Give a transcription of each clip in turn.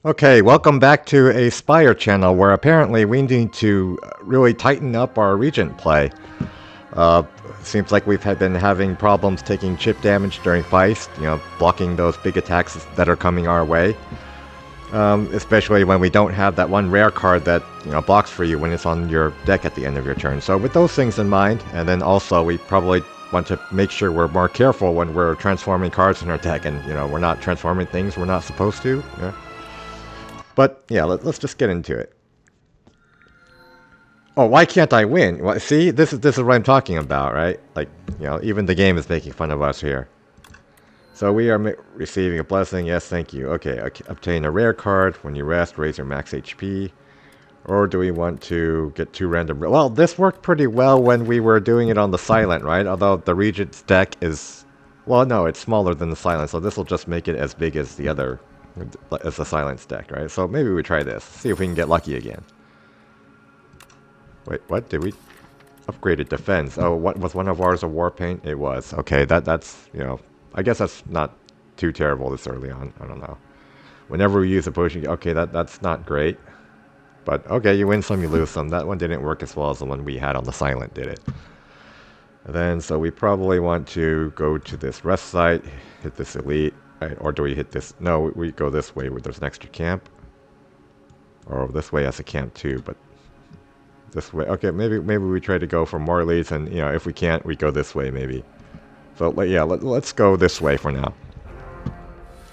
Okay, welcome back to a Spire channel where apparently we need to really tighten up our Regent play. Uh, Seems like been having problems taking chip damage during fights, blocking those big attacks that are coming our way. Especially when we don't have that one rare card that, blocks for you when it's on your deck at the end of your turn. So with those things in mind, and then also we probably want to make sure we're more careful when we're transforming cards in our deck and, we're not transforming things we're not supposed to. Yeah. But yeah, let's just get into it. Oh, why can't I win? Well, see, this is what I'm talking about, right? Like, even the game is making fun of us here. So we are receiving a blessing. Yes, thank you. Okay, obtain a rare card. When you rest, raise your max HP. Or do we want to get two random... Well, this worked pretty well when we were doing it on the Silent, right? Although the Regent's deck is... Well, no, it's smaller than the Silent, so this will just make it as big as the other... as the Silence deck, right? So maybe we try this. See if we can get lucky again. Wait, what? Did we... Upgraded defense. Oh, what was one of ours a war paint? It was. Okay, that's, I guess that's not too terrible this early on. I don't know. Whenever we use a potion... Okay, that's not great. But, okay, you win some, you lose some. That one didn't work as well as the one we had on the Silent, did it? And then, so we probably want to go to this rest site, hit this elite, right? Or do we hit this? No, we go this way where there's an extra camp. Or this way as a camp too, but this way. Okay, maybe we try to go for more elites, and, if we can't, we go this way maybe. So, yeah, let's go this way for now.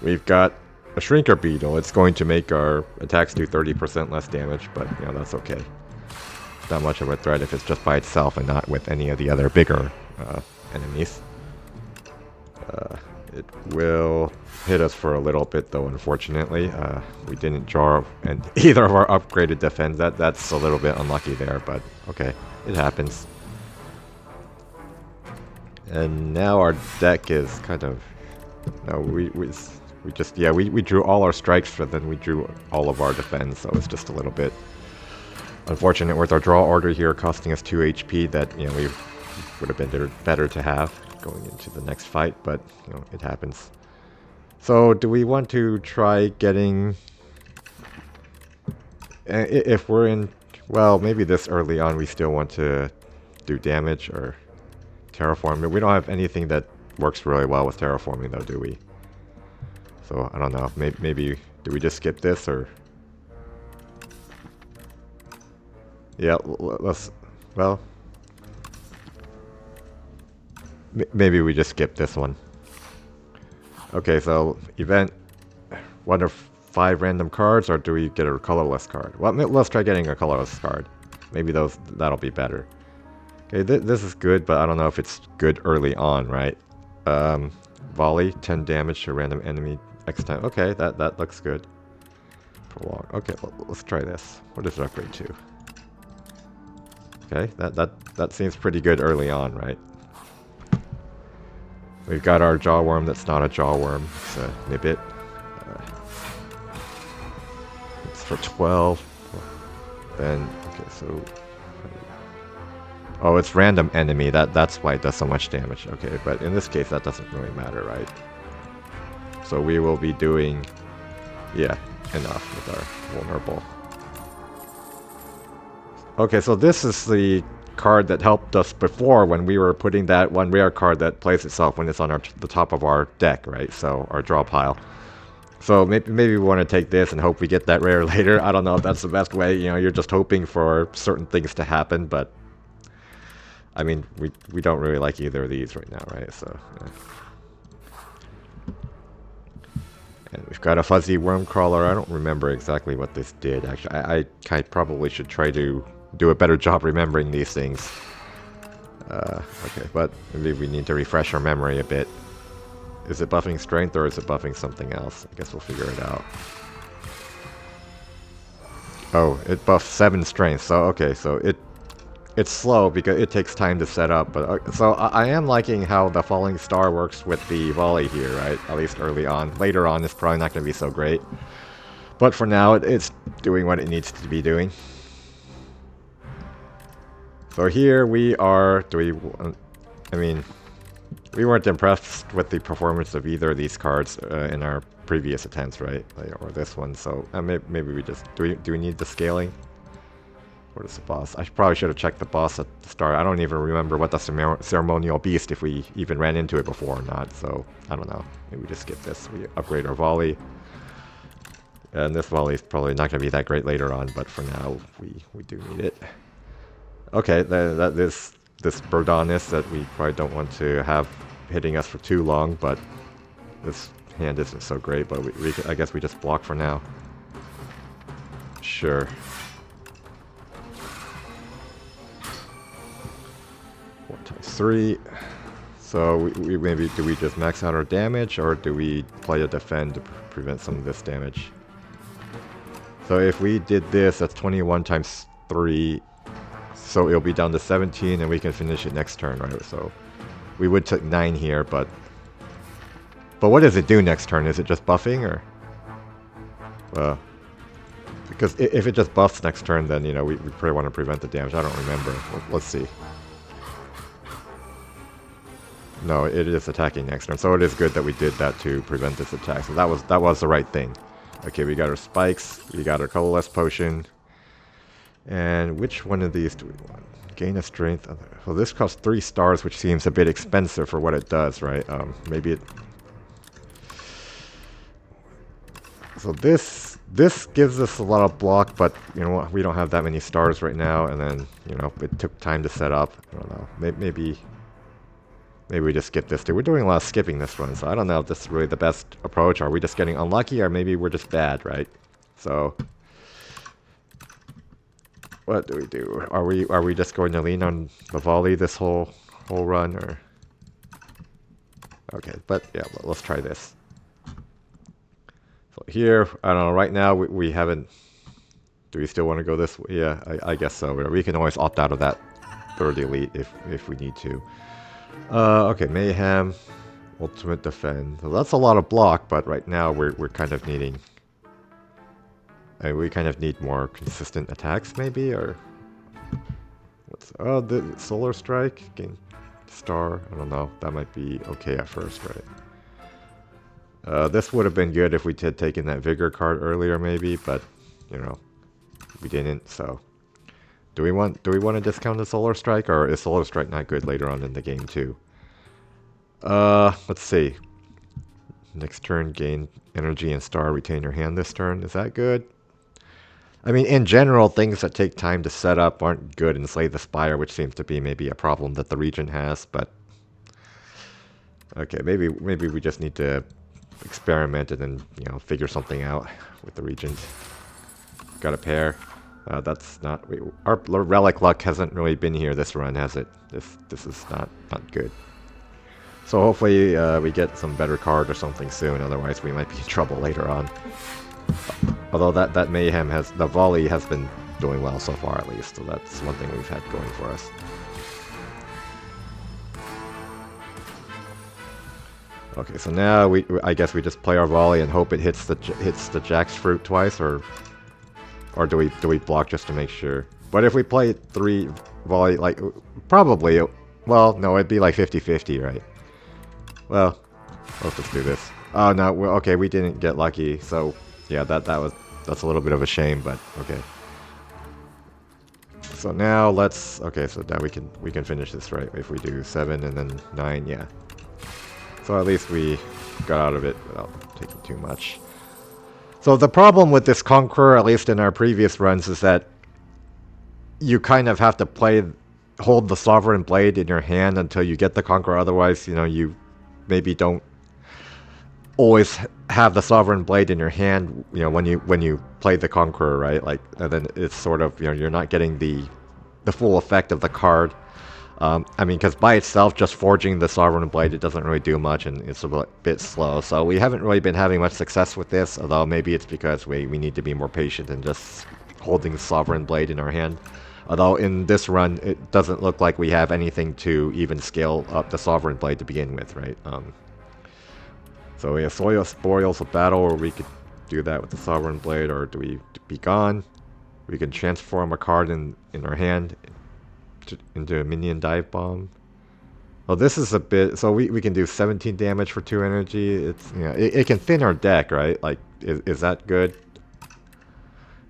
We've got a Shrinker Beetle. It's going to make our attacks do 30% less damage, but, that's okay. It's not much of a threat if it's just by itself and not with any of the other bigger enemies. It will hit us for a little bit, though, unfortunately. We didn't draw either of our upgraded defense. That's a little bit unlucky there, but okay, it happens. And now our deck is kind of... No, we just... Yeah, we drew all our strikes, but then we drew all of our defense, so it's just a little bit unfortunate with our draw order here costing us 2 HP that, we would have been better to have going into the next fight, but, it happens. So, do we want to try getting... If we're in... Well, maybe this early on we still want to do damage or terraform. We don't have anything that works really well with terraforming, though, do we? So, I don't know. Maybe do we just skip this, or... Yeah, let's... Well... Maybe we just skip this one. Okay, so event 1 of 5 random cards, or do we get a colorless card? Well, let's try getting a colorless card. Maybe that'll be better. Okay, this is good, but I don't know if it's good early on, right? Volley, 10 damage to random enemy X time. Okay, that looks good. Prolong. Okay, let's try this. What does it upgrade to? Okay, that seems pretty good early on, right? We've got our Jawworm that's not a Jawworm. It's a Nibbit. It's for 12. Then, okay, so... Oh, it's random enemy. That's why it does so much damage. Okay, but in this case, that doesn't really matter, right? So we will be doing... Yeah, enough with our vulnerable. Okay, so this is the card that helped us before when we were putting that one rare card that plays itself when it's on the top of our deck, right? So our draw pile. So maybe we want to take this and hope we get that rare later. I don't know if that's the best way. You're just hoping for certain things to happen, but I mean, we don't really like either of these right now, right? So yeah. And we've got a fuzzy worm crawler. I don't remember exactly what this did. Actually, I probably should try to do a better job remembering these things. Okay, but maybe we need to refresh our memory a bit. Is it buffing strength or is it buffing something else? I guess we'll figure it out. Oh, it buffs 7 strength. So okay, so it's slow because it takes time to set up. But so I am liking how the falling star works with the volley here, right? At least early on. Later on, it's probably not going to be so great. But for now, it's doing what it needs to be doing. So here we are, I mean, we weren't impressed with the performance of either of these cards in our previous attempts, right? Like, or this one. So maybe we just do we need the scaling? What is the boss? I probably should have checked the boss at the start. I don't even remember what the ceremonial beast, if we even ran into it before or not. So I don't know. Maybe we just skip this. We upgrade our volley. And this volley is probably not going to be that great later on, but for now, we do need it. Okay, this Burdonis that we probably don't want to have hitting us for too long, but this hand isn't so great, but I guess we just block for now. Sure. 4 times 3. So we maybe, do we just max out our damage, or do we play a defend to prevent some of this damage? So if we did this, that's 21 times 3. So it'll be down to 17, and we can finish it next turn, right? So we would take 9 here, but what does it do next turn? Is it just buffing, or? Because if it just buffs next turn, then, you know, we probably want to prevent the damage. I don't remember. Let's see. No, it is attacking next turn, so it is good that we did that to prevent this attack. So that was the right thing. Okay, we got our spikes, we got our colorless potion, and which one of these do we want? Gain a strength. Well, this costs 3 stars, which seems a bit expensive for what it does, right? Maybe it. So this gives us a lot of block, but you know what? We don't have that many stars right now, and then, you know, it took time to set up. I don't know. Maybe we just skip this too. We're doing a lot of skipping this one, so I don't know if this is really the best approach. Are we just getting unlucky, or maybe we're just bad, right? So what do we do? Are we just going to lean on the volley this whole run, or? Okay, but yeah, let's try this. So here, I don't know. Right now, we haven't. Do we still want to go this way? Yeah, I guess so. We can always opt out of that third elite if we need to. Okay, Mayhem, Ultimate Defend. So that's a lot of block, but right now we're kind of needing. We kind of need more consistent attacks, maybe, or what's the Solar Strike? Gain star. I don't know. That might be okay at first, right? This would have been good if we had taken that Vigor card earlier, maybe, but you know, we didn't. So. Do we want to discount the Solar Strike, or is Solar Strike not good later on in the game too? Let's see. Next turn, gain energy and star, retain your hand this turn. Is that good? I mean, in general, things that take time to set up aren't good in Slay the Spire, which seems to be maybe a problem that the Regent has, but okay, maybe we just need to experiment and then, you know, figure something out with the Regent. Got a pair. That's not. Our relic luck hasn't really been here this run, has it? This is not good. So hopefully we get some better card or something soon. Otherwise, we might be in trouble later on. Although that Mayhem the volley has been doing well so far, at least. So that's one thing we've had going for us. Okay, so now I guess we just play our volley and hope it hits the Jack's fruit twice, or do we block just to make sure? But if we play 3 volley, like, probably, well, no, it'd be like 50-50, right? Well, let's just do this. Oh, no, okay, we didn't get lucky, so, yeah, that's a little bit of a shame, but, okay. So now okay, so now we can finish this, right? If we do 7 and then 9, yeah. So at least we got out of it without taking too much. So the problem with this Conqueror, at least in our previous runs, is that you kind of have to hold the Sovereign Blade in your hand until you get the Conqueror. Otherwise, you know, you maybe don't always have the Sovereign Blade in your hand, you know, when you play the Conqueror, right? Like, and then it's sort of, you know, you're not getting the full effect of the card. I mean, because by itself, just forging the Sovereign Blade, it doesn't really do much, and it's a bit slow. So we haven't really been having much success with this, although maybe it's because we need to be more patient than just holding the Sovereign Blade in our hand. Although in this run, it doesn't look like we have anything to even scale up the Sovereign Blade to begin with, right? So we have Spoils of Battle, or we could do that with the Sovereign Blade, or do we be gone? We can transform a card in our hand into a minion dive bomb. Well, this is a bit. So we can do 17 damage for 2 energy. It's, you know, it can thin our deck, right? Like, is that good?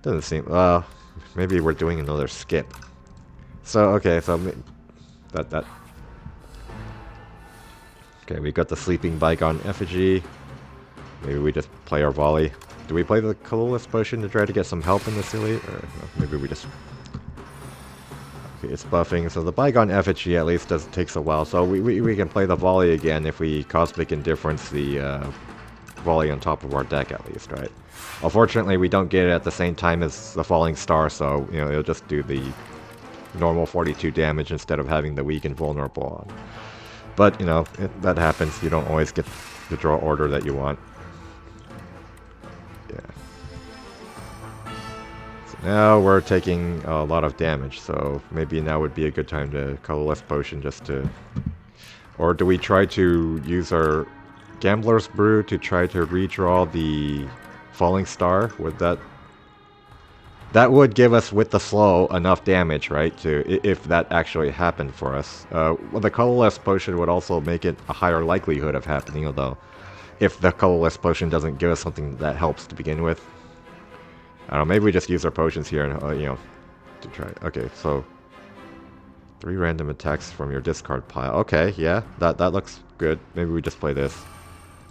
Doesn't seem. Well, maybe we're doing another skip. So okay, so that. Okay, we got the sleeping bygone effigy. Maybe we just play our volley. Do we play the colorless potion to try to get some help in this elite, or no, maybe we just. Okay, it's buffing, so the bygone effigy at least takes a while. So we can play the volley again if we cosmic indifference the volley on top of our deck at least, right? Unfortunately, we don't get it at the same time as the falling star, so you know it'll just do the normal 42 damage instead of having the weak and vulnerable on. But you know that happens. You don't always get the draw order that you want. Yeah. So now we're taking a lot of damage, so maybe now would be a good time to colorless potion just to. Or do we try to use our Gambler's Brew to try to redraw the Falling Star? Would that would give us with the slow enough damage, right? To if that actually happened for us. Well, the colorless potion would also make it a higher likelihood of happening, although if the colorless potion doesn't give us something that helps to begin with. I don't know, maybe we just use our potions here and you know, to try. Okay, so 3 random attacks from your discard pile. Okay, yeah, that looks good. Maybe we just play this.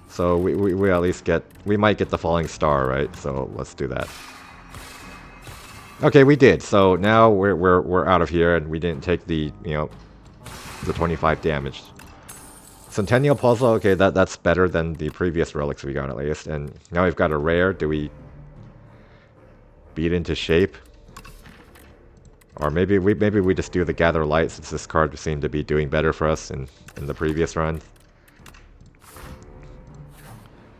So we at least get, we might get the falling star, right? So let's do that. Okay, we did. So now we're out of here, and we didn't take the, you know, the 25 damage. Centennial puzzle. Okay, that's better than the previous relics we got at least. And now we've got a rare. Do we beat into shape? Or maybe we just do the gather light, since this card seemed to be doing better for us in the previous run.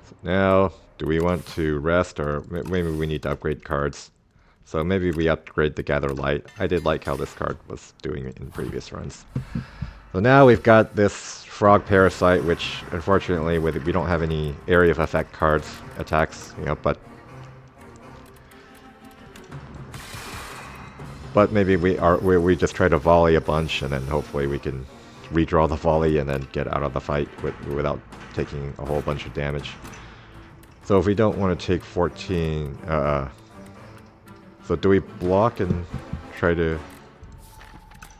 So now, do we want to rest, or maybe we need to upgrade cards? So maybe we upgrade the gather light. I did like how this card was doing in previous runs. So now we've got this frog parasite, which unfortunately we don't have any area of effect cards attacks, you know, but maybe we just try to volley a bunch, and then hopefully we can redraw the volley and then get out of the fight without taking a whole bunch of damage. So if we don't want to take 14, so do we block and try to,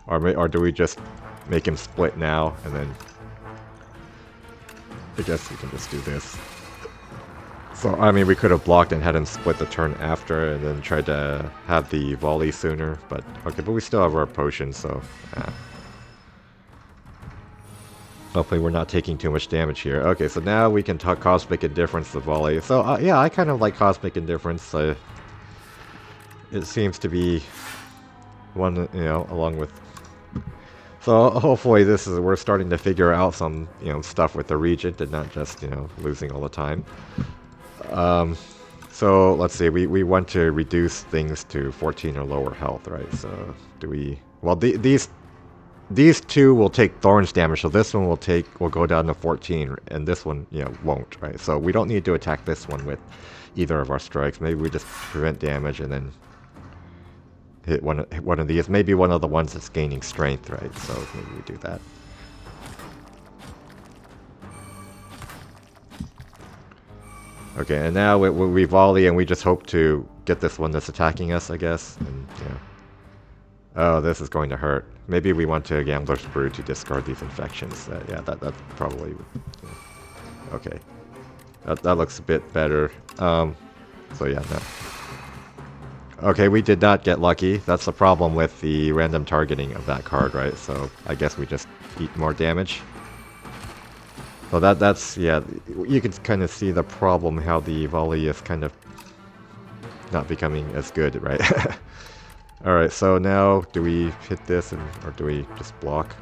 or do we just make him split now and then? I guess we can just do this. So, I mean, we could have blocked and had him split the turn after and then tried to have the volley sooner, but okay, but we still have our potion, so hopefully we're not taking too much damage here. Okay, so now we can talk Cosmic Indifference the volley. So, yeah, I kind of like Cosmic Indifference. It seems to be one, you know, along with... So hopefully we're starting to figure out some, you know, stuff with the Regent and not just, you know, losing all the time. So let's see, we want to reduce things to 14 or lower health, right? So do we... Well, these two will take Thorns damage, so this one will go down to 14, and this one, you know, won't, right? So we don't need to attack this one with either of our strikes. Maybe we just prevent damage and then hit one of these. Maybe one of the ones that's gaining strength, right? So maybe we do that. Okay, and now we volley, and we just hope to get this one that's attacking us, I guess. And yeah. Oh, this is going to hurt. Maybe we want to Gambler's Brew to discard these infections. Yeah, that probably... Yeah. Okay. That looks a bit better. So yeah, no. Okay, we did not get lucky. That's the problem with the random targeting of that card, right? So I guess we just eat more damage. So that's, yeah, you can kind of see the problem, how the volley is kind of not becoming as good, right? Alright, so now do we hit this, or do we just block?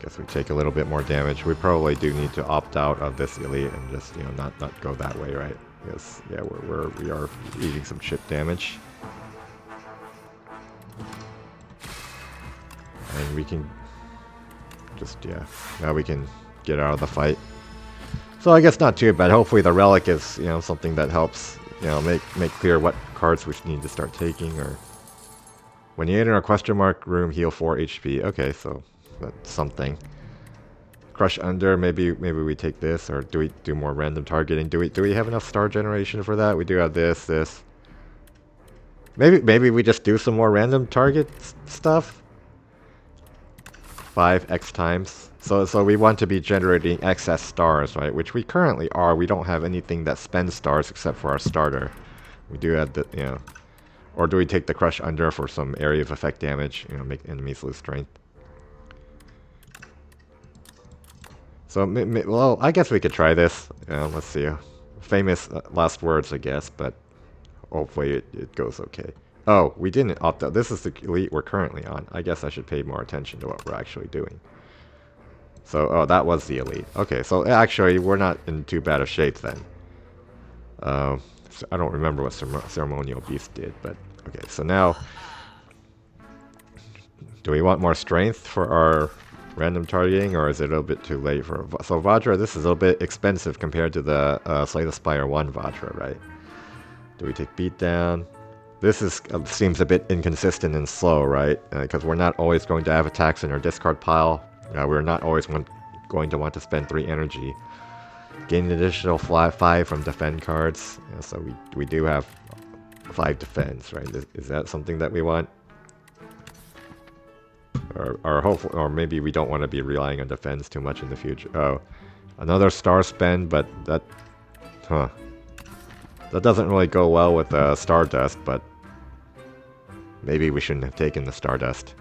Guess we take a little bit more damage. We probably do need to opt out of this elite and just, you know, not go that way, right? Because yeah, we are eating some chip damage, and we can just, yeah, now we can get out of the fight. So I guess not too bad. Hopefully the relic is, something that helps, make clear what cards we need to start taking. Or when you enter a question mark room, heal 4 HP. Okay, so that's something. Crush under. Maybe we take this, or do we do more random targeting? Do we have enough star generation for that? We do have this. Maybe we just do some more random target stuff. 5x times. So we want to be generating excess stars, right? Which we currently are. We don't have anything that spends stars except for our starter. We do have the, or do we take the crush under for some area of effect damage? Make enemies lose strength. So, well, I guess we could try this. Let's see. Famous last words, I guess, but hopefully it goes okay. Oh, we didn't opt out. This is the elite we're currently on. I guess I should pay more attention to what we're actually doing. So, oh, that was the elite. Okay, so actually, we're not in too bad of shape then. So I don't remember what Ceremonial Beast did, but okay, so now... Do we want more strength for our random targeting, or is it a little bit too late for... So Vajra, this is a little bit expensive compared to the Slay the Spire 1 Vajra, right? Do we take Beatdown? This seems a bit inconsistent and slow, right? Because we're not always going to have attacks in our discard pile. We're not always going to want to spend 3 energy. Gain an additional 5 from defend cards. So we do have 5 defense, right? Is that something that we want? Or maybe we don't want to be relying on defense too much in the future. Oh, another star spend, but that... Huh. That doesn't really go well with Stardust, but maybe we shouldn't have taken the Stardust.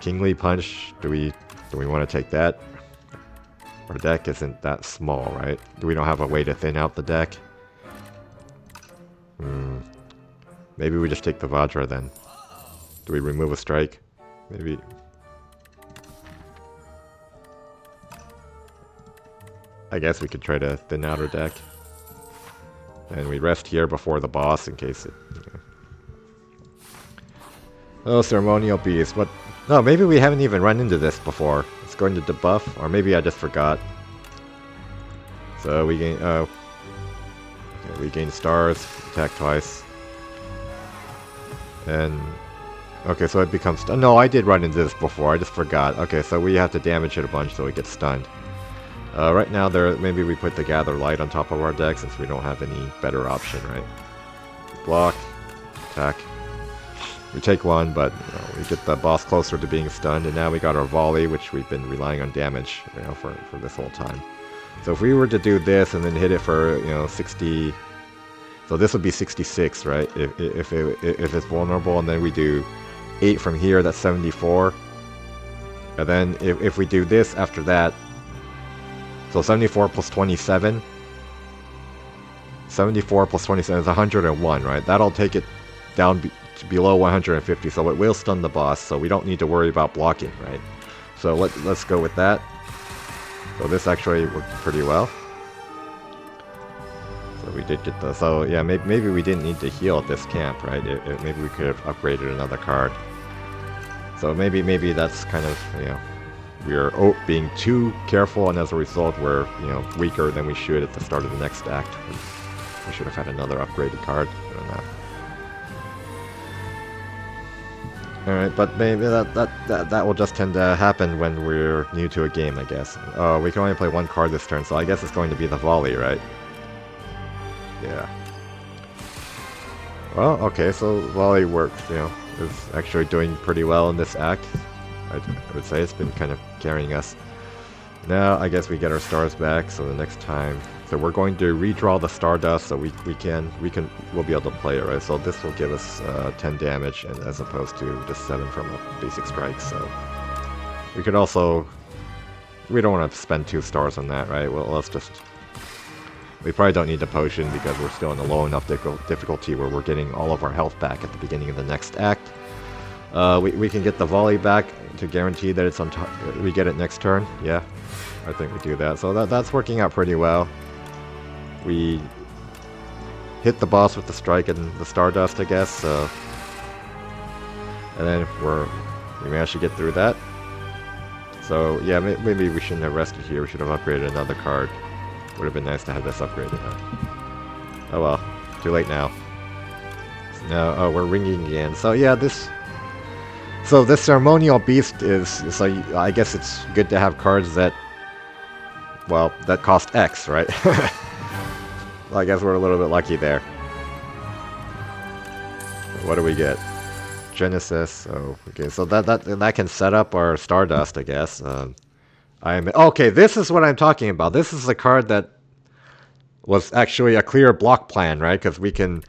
Kingly Punch, do we want to take that? Our deck isn't that small, right? We don't have a way to thin out the deck. Maybe we just take the Vajra then. Do we remove a strike? Maybe. I guess we could try to thin out our deck. And we rest here before the boss in case it... Oh, Ceremonial Beast. What? No, maybe we haven't even run into this before. It's going to debuff, or maybe I just forgot. So we gain... okay, we gain stars, attack twice. And... Okay, so it becomes... No, I did run into this before, I just forgot. Okay, so we have to damage it a bunch so it gets stunned. Right now, maybe we put the Gather Light on top of our deck since we don't have any better option, right? Block, attack. We take one, but we get the boss closer to being stunned, and now we got our volley, which we've been relying on damage, for this whole time. So if we were to do this and then hit it for 60, so this would be 66, right? If it's vulnerable, and then we do 8 from here, that's 74. And then if we do this after that. So 74 plus 27. 74 plus 27 is 101, right? That'll take it down to below 150, so it will stun the boss, so we don't need to worry about blocking, right? So let's go with that. So this actually worked pretty well. So we did get the... So yeah, maybe we didn't need to heal at this camp, right? Maybe we could have upgraded another card. So maybe that's kind of, we're being too careful, and as a result, we're weaker than we should at the start of the next act. We should have had another upgraded card. I don't know. All right, but maybe that will just tend to happen when we're new to a game, I guess. Oh, we can only play one card this turn, so I guess it's going to be the volley, right? Yeah. Well, okay, so volley works. Is actually doing pretty well in this act. I would say it's been kind of carrying us. Now I guess we get our stars back, so the next time. So we're going to redraw the Stardust, so we'll be able to play it, right? So this will give us 10 damage, and as opposed to just 7 from a basic strike. So we could also, we don't want to spend 2 stars on that, right? Well, let's just. We probably don't need the potion because we're still in a low enough difficulty where we're getting all of our health back at the beginning of the next act. We can get the volley back to guarantee that it's on top. We get it next turn. Yeah, I think we do that. So that's working out pretty well. We hit the boss with the strike and the Stardust, I guess. And then we managed to get through that. So yeah, maybe we shouldn't have rested here. We should have upgraded another card. Would have been nice to have this upgraded. Oh well, too late now. No, oh, we're ringing again. So yeah, this ceremonial beast is so I guess it's good to have cards that, well, that cost X, right? Well, I guess we're a little bit lucky there. What do we get? Genesis. Oh, okay. So that can set up our Stardust, I guess. Okay. This is what I'm talking about. This is the card that was actually a clear block plan, right? Because we can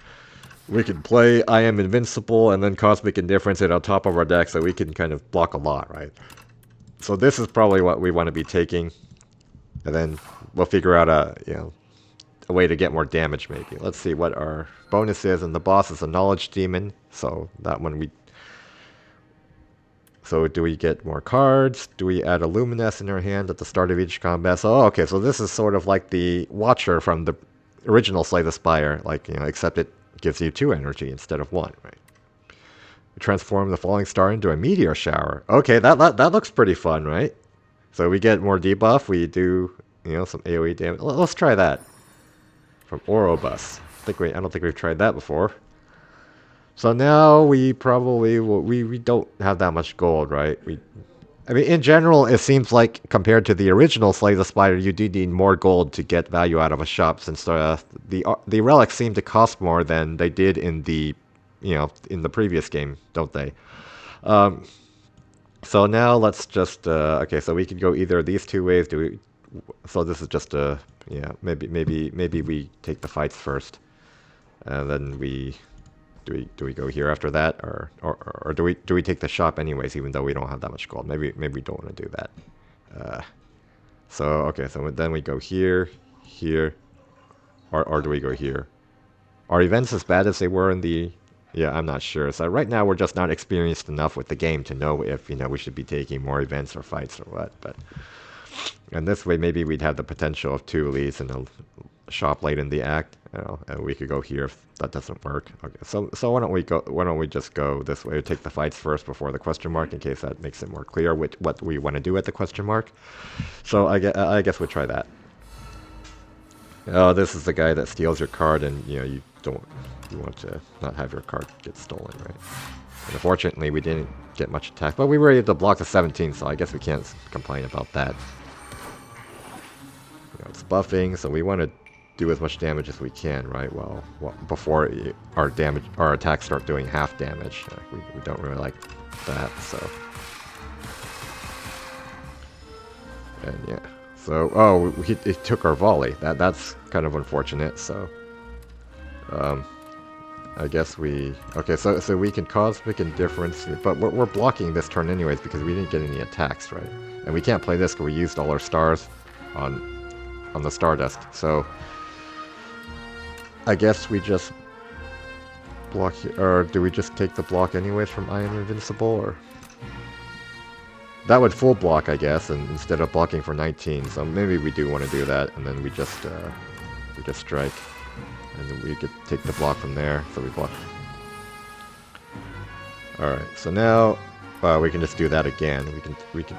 play I Am Invincible and then Cosmic Indifference it on top of our deck, so we can kind of block a lot, right? So this is probably what we want to be taking, and then we'll figure out a way to get more damage, maybe. Let's see what our bonus is, and the boss is a Knowledge Demon, so that one we... So do we get more cards? Do we add a Luminous in our hand at the start of each combat? So, okay, so this is sort of like the Watcher from the original Slay the Spire, like, except it gives you 2 energy instead of 1, right? We transform the falling star into a meteor shower. Okay, that looks pretty fun, right? So we get more debuff, we do, some AoE damage. Let's try that. From Orobus. I don't think we've tried that before. So now we probably we don't have that much gold, right? I mean, in general, it seems like compared to the original Slay the Spire, you do need more gold to get value out of a shop, since the relics seem to cost more than they did in the in the previous game, don't they? So now let's just okay. So we could go either of these 2 ways. So this is just a... Yeah, maybe we take the fights first, and then do we go here after that, or do we take the shop anyways, even though we don't have that much gold? Maybe we don't want to do that. So okay, so then we go here, or do we go here? Are events as bad as they were in the... Yeah, I'm not sure. So right now we're just not experienced enough with the game to know if we should be taking more events or fights or what, but... And this way, maybe we'd have the potential of 2 leads in a shop late in the act. And we could go here if that doesn't work. Okay, so why don't we just go this way? Take the fights first before the question mark, in case that makes it more clear what we want to do at the question mark. So I guess we'll try that. Oh, this is the guy that steals your card, and you want to not have your card get stolen, right? And unfortunately, we didn't get much attack, but we were able to block the 17, so I guess we can't complain about that. It's buffing, so we want to do as much damage as we can, right? Well, before our attacks start doing half damage. We don't really like that, so... And yeah. So, oh, he took our volley. That's kind of unfortunate, so... I guess we... Okay, so we can Cosmic Indifference, but we're blocking this turn anyways because we didn't get any attacks, right? And we can't play this because we used all our stars on the Stardust, so... I guess we just block here, or do we just take the block anyways from I Am Invincible, or... That would full block, I guess, and instead of blocking for 19, so maybe we do want to do that, and then we just strike. And then we could take the block from there, so we block. Alright, so now we can just do that again. We can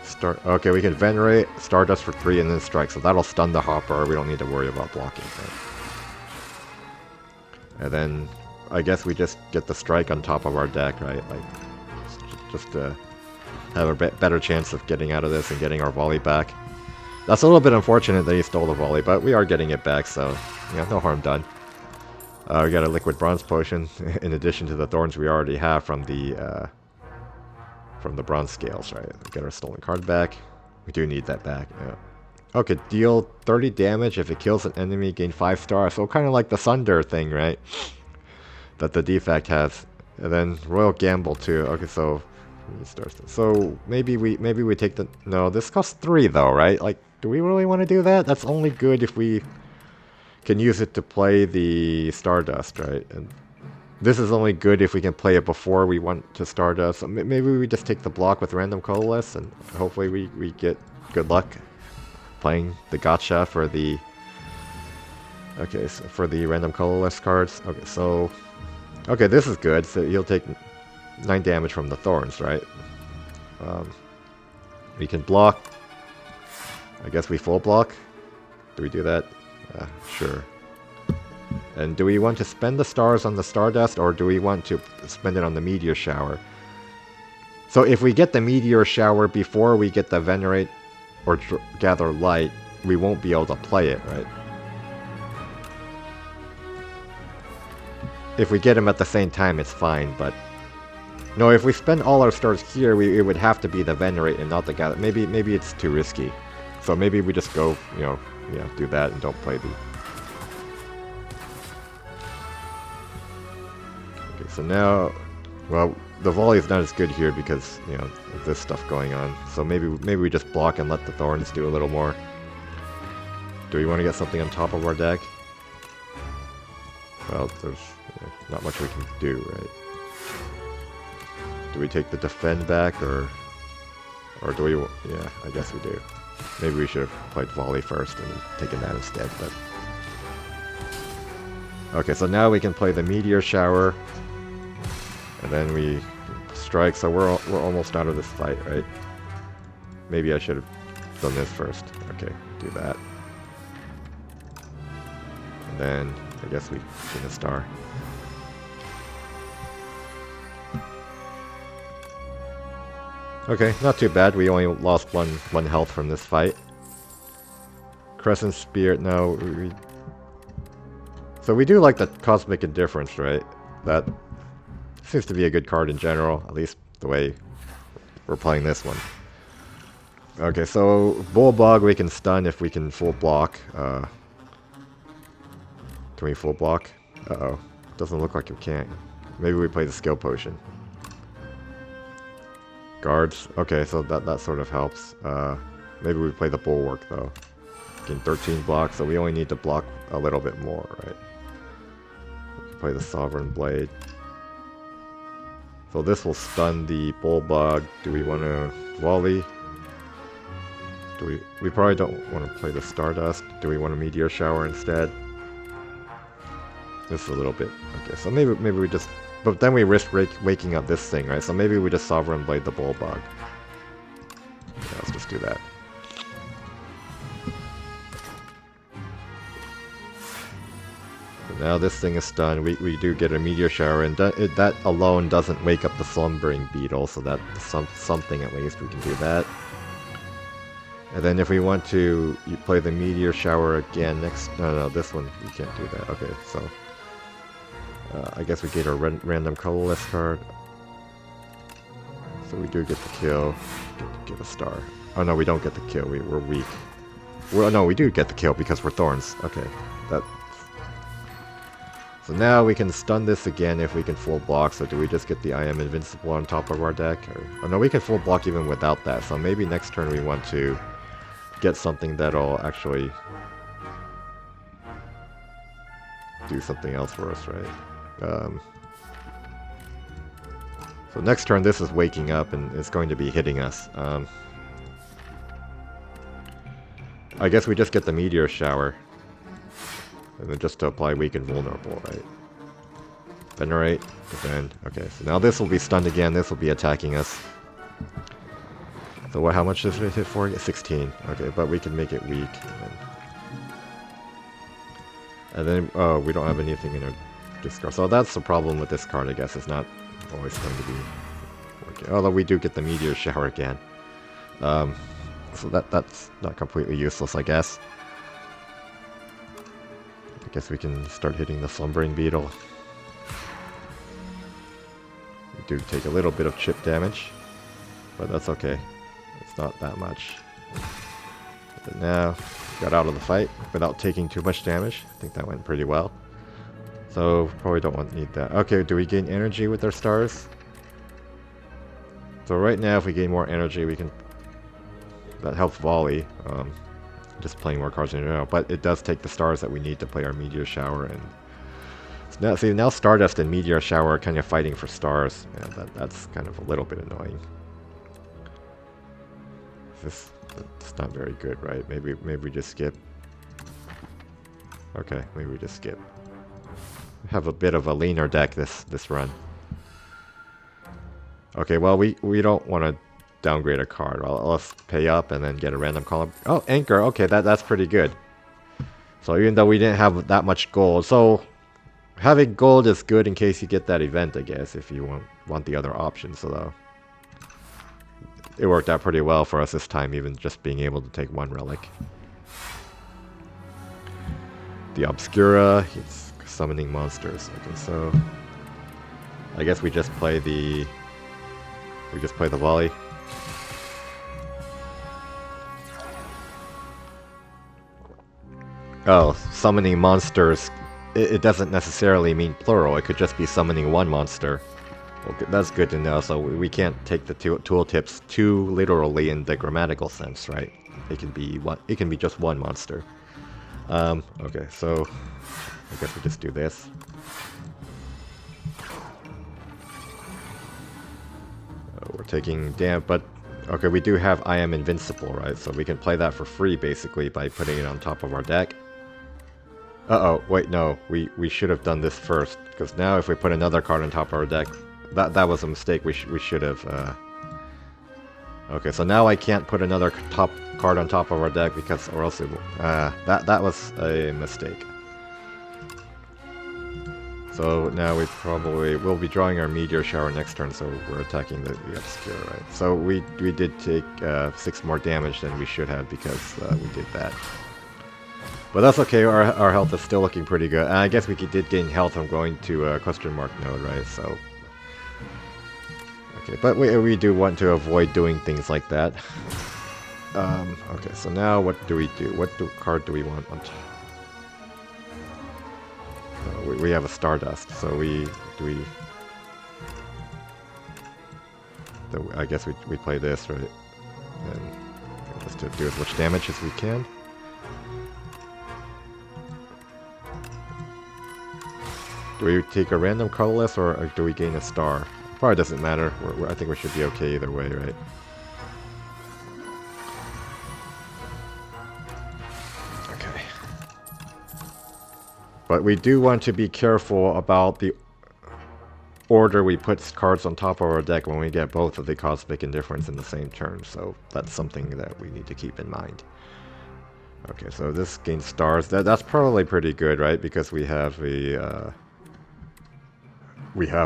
start... Okay, we can Venerate, Stardust for 3, and then strike, so that'll stun the Hopper. We don't need to worry about blocking, right? And then I guess we just get the strike on top of our deck, right? Like, just to have a better chance of getting out of this and getting our volley back. That's a little bit unfortunate that he stole the volley, but we are getting it back, so yeah, no harm done. We got a Liquid Bronze Potion in addition to the thorns we already have from the bronze scales, right? Get our stolen card back. We do need that back. Yeah. Okay, deal 30 damage if it kills an enemy, gain 5 stars. So kind of like the Sunder thing, right? That the defect has. And then Royal Gamble too. Okay, so maybe we take the... No, this costs 3 though, right? Like, do we really want to do that? That's only good if we can use it to play the Stardust, right? And this is only good if we can play it before we want to Stardust. So maybe we just take the block with Random Coalesce, and hopefully we get good luck playing the gotcha for the... Okay, so for the Random Coalesce cards. Okay, so... Okay, this is good. So he'll take 9 damage from the thorns, right? We can block. I guess we full block. Do we do that? Sure. And do we want to spend the stars on the Stardust, or do we want to spend it on the Meteor Shower? So if we get the Meteor Shower before we get the Venerate or Gather Light, we won't be able to play it, right? If we get them at the same time, it's fine, but... No, if we spend all our stars here, it would have to be the Venerate and not the Gather. Maybe it's too risky. So maybe we just go, do that and don't play the... Okay, so now... Well, the volley is not as good here because, of this stuff going on. So maybe we just block and let the Thorns do a little more. Do we want to get something on top of our deck? Well, there's not much we can do, right? Do we take the defend back, or do we... Yeah, I guess we do. Maybe we should have played volley first and taken that instead, but... Okay, so now we can play the Meteor Shower. And then we strike, so we're almost out of this fight, right? Maybe I should have done this first. Okay, do that. And then I guess we get a star. Okay, not too bad. We only lost one health from this fight. Crescent Spirit, no. So we do like the Cosmic Indifference, right? That seems to be a good card in general, at least the way we're playing this one. Okay, so Bulldog we can stun if we can full block. Can we full block? Uh-oh. Doesn't look like we can't. Maybe we play the Skill Potion. Guards. Okay, so that sort of helps. Maybe we play the Bulwark, though. Getting 13 blocks, so we only need to block a little bit more, right? We can play the Sovereign Blade. So this will stun the Bulldog. Do we want to volley? We probably don't want to play the Stardust. Do we want a Meteor Shower instead? Just a little bit. Okay, so maybe we just... But then we risk waking up this thing, right? So maybe we just Sovereign Blade the Bulldog. Yeah, let's just do that. So now this thing is stunned. We do get a Meteor Shower, and that alone doesn't wake up the Slumbering Beetle, so that's something at least. We can do that. And then if we want to play the Meteor Shower again next... No, this one, we can't do that. Okay, so... I guess we get a random colorless card. So we do get the kill. Get a star. Oh no, we don't get the kill. We're weak. Well, no, we do get the kill because we're Thorns. Okay. So now we can stun this again if we can full block. So do we just get the I Am Invincible on top of our deck? Oh no, we can full block even without that. So maybe next turn we want to get something that'll actually do something else for us, right? So next turn this is waking up and it's going to be hitting us. I guess we just get the Meteor Shower. And then just to apply weak and vulnerable, right? Venerate, defend. Okay, so now this will be stunned again. This will be attacking us. So how much does it hit for? 16. Okay, but we can make it weak. And then oh, we don't have anything in our discard. So that's the problem with this card, I guess. It's not always going to be working. Although we do get the Meteor Shower again. So that's not completely useless, I guess. I guess we can start hitting the Slumbering Beetle. We do take a little bit of chip damage, but that's okay. It's not that much. But now, got out of the fight without taking too much damage. I think that went pretty well. So, probably don't need that. Okay, do we gain energy with our stars? So right now, if we gain more energy, we can... That helps volley. Just playing more cards in general. But it does take the stars that we need to play our Meteor Shower. And so now Stardust and Meteor Shower are kind of fighting for stars. Yeah, that's kind of a little bit annoying. It's not very good, right? Maybe we just skip. Okay, maybe we just skip. We have a bit of a leaner deck this run. Okay, well we don't want to downgrade a card. Let's pay up and then get a random column. Oh, Anchor. Okay, that's pretty good. So even though we didn't have that much gold, so having gold is good in case you get that event, I guess, if you want the other options. So it worked out pretty well for us this time, even just being able to take one relic. The Obscura, it's summoning monsters. Okay, so I guess we just play the volley. Oh, summoning monsters. It doesn't necessarily mean plural. It could just be summoning one monster. Okay, that's good to know. So we can't take the tooltips too literally in the grammatical sense, right? It can be It can be just one monster. Okay, so I guess we just do this. We're taking damn, but okay, we do have I Am Invincible, right? So we can play that for free basically by putting it on top of our deck. Uh-oh, wait, no, we should have done this first, because now if we put another card on top of our deck, that was a mistake. We should have. Okay, so now I can't put another top card on top of our deck because, or else it will. That was a mistake. So now we'll be drawing our Meteor Shower next turn, so we're attacking the Obscure, right? So we did take 6 more damage than we should have because we did that. But that's okay, our health is still looking pretty good. And I guess we did gain health from going to a question mark node, right? So okay, but we do want to avoid doing things like that. Okay, so now what do we do? What card do we want on top? We have a Stardust, so I guess we play this, right? And just to do as much damage as we can. Do we take a random colorless or do we gain a star? Probably doesn't matter. I think we should be okay either way, right? Okay. But we do want to be careful about the order we put cards on top of our deck when we get both of the Cosmic Indifference in the same turn. So that's something that we need to keep in mind. Okay, so this gains stars. That's probably pretty good, right? Because we have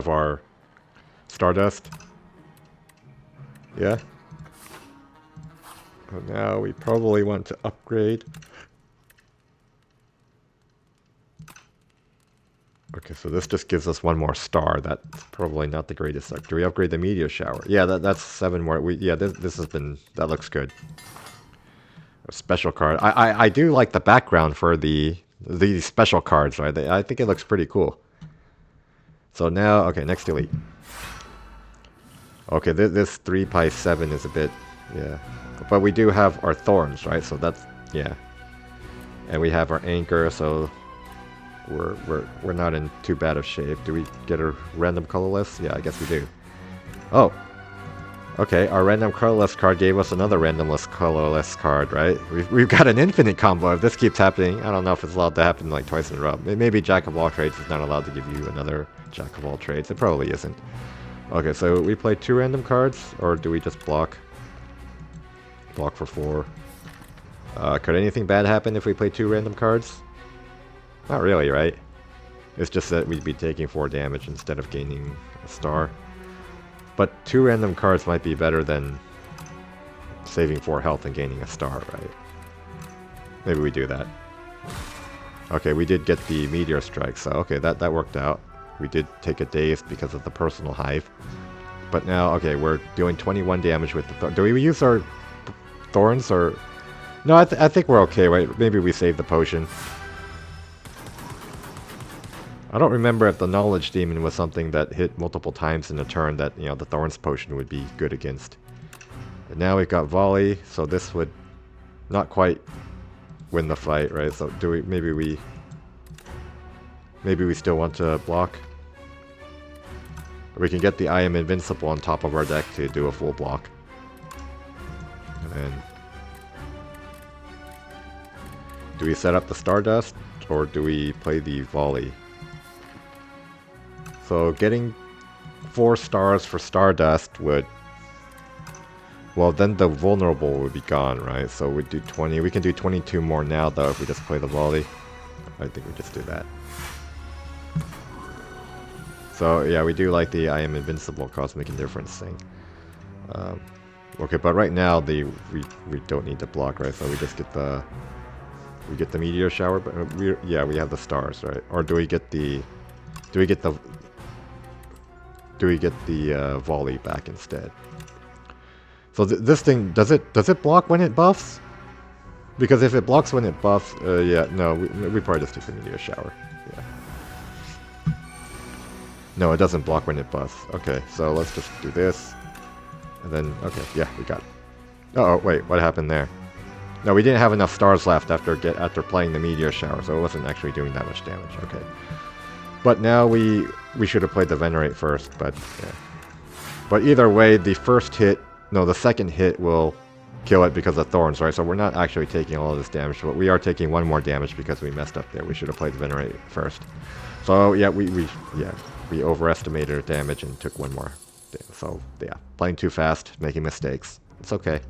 our Stardust. Yeah. So now we probably want to upgrade. Okay, so this just gives us one more star. That's probably not the greatest. Do we upgrade the Meteor Shower? Yeah, that's 7 more. This has been, that looks good. A special card. I do like the background for the special cards, right? I think it looks pretty cool. So now, okay, next elite. Okay, this 3x7 is a bit, yeah. But we do have our thorns, right? So that's, yeah. And we have our anchor, so we're not in too bad of shape. Do we get a random colorless? Yeah, I guess we do. Oh. Okay, our random colorless card gave us another randomless colorless card, right? We've got an infinite combo. If this keeps happening, I don't know if it's allowed to happen like twice in a row. Maybe Jack of all trades is not allowed to give you another Jack of all trades. It probably isn't. Okay, so we play 2 random cards, or do we just block? Block for 4. Could anything bad happen if we play 2 random cards? Not really, right? It's just that we'd be taking 4 damage instead of gaining a star. But 2 random cards might be better than saving 4 health and gaining a star, right? Maybe we do that. Okay, we did get the Meteor Strike, so okay, that worked out. We did take a daze because of the Personal Hive. But now, okay, we're doing 21 damage with the... Do we use our thorns, or... No, I think we're okay, right? Maybe we save the potion. I don't remember if the Knowledge Demon was something that hit multiple times in a turn that, you know, the Thorns Potion would be good against. And now we've got Volley, so this would not quite win the fight, right? So do we... Maybe we still want to block. Or we can get the I Am Invincible on top of our deck to do a full block. And then... Do we set up the Stardust, or do we play the Volley? So getting 4 stars for Stardust would Well, then the vulnerable would be gone, right? So we do 20. We can do 22 more now, though, if we just play the volley. I think we just do that. So, yeah, we do like the I am invincible cosmic indifference thing. Okay, but right now we don't need to block, right? So we just get the meteor shower, but yeah, we have the stars, right? Or do we get the volley back instead? So this thing, does it block when it buffs? Because if it blocks when it buffs, yeah, no, we probably just take the meteor shower. Yeah. No, it doesn't block when it buffs. Okay, so let's just do this. And then, okay, yeah, we got it. Oh, wait, what happened there? No, we didn't have enough stars left after playing the meteor shower, so it wasn't actually doing that much damage. Okay. But now we should have played the Venerate first, but yeah. But either way, the second hit will kill it because of thorns, right? So we're not actually taking all of this damage, but we are taking one more damage because we messed up there. We should have played the Venerate first. So yeah, we overestimated our damage and took one more. So yeah, playing too fast, making mistakes. It's okay.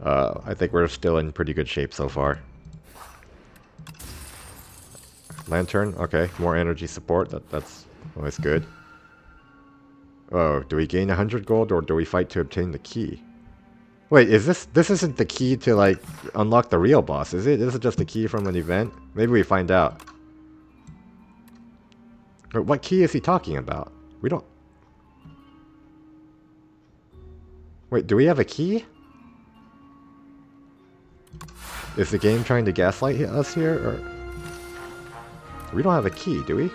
I think we're still in pretty good shape so far. Lantern, okay, more energy support. That's always good. Oh, do we gain 100 gold or do we fight to obtain the key? Wait, is this isn't the key to like unlock the real boss, is it? This is just a key from an event? Maybe we find out. But what key is he talking about? We don't... Wait, do we have a key? Is the game trying to gaslight us here, or... We don't have a key, do we?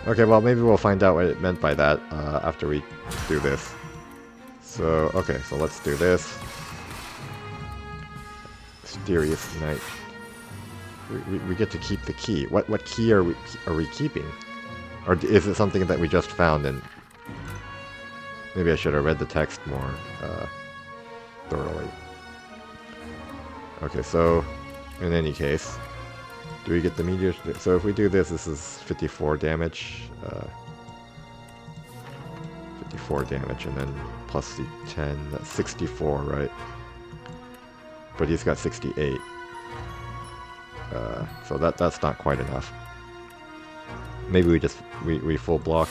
Okay, well, maybe we'll find out what it meant by that after we do this. So, okay, so let's do this. Mysterious Knight. We get to keep the key. What key are we keeping? Or is it something that we just found and... Maybe I should have read the text more thoroughly. Okay, so in any case, do we get the meteor? So if we do this, this is 54 damage. 54 damage, and then plus the 10, that's 64, right? But he's got 68. So that's not quite enough. Maybe we full block.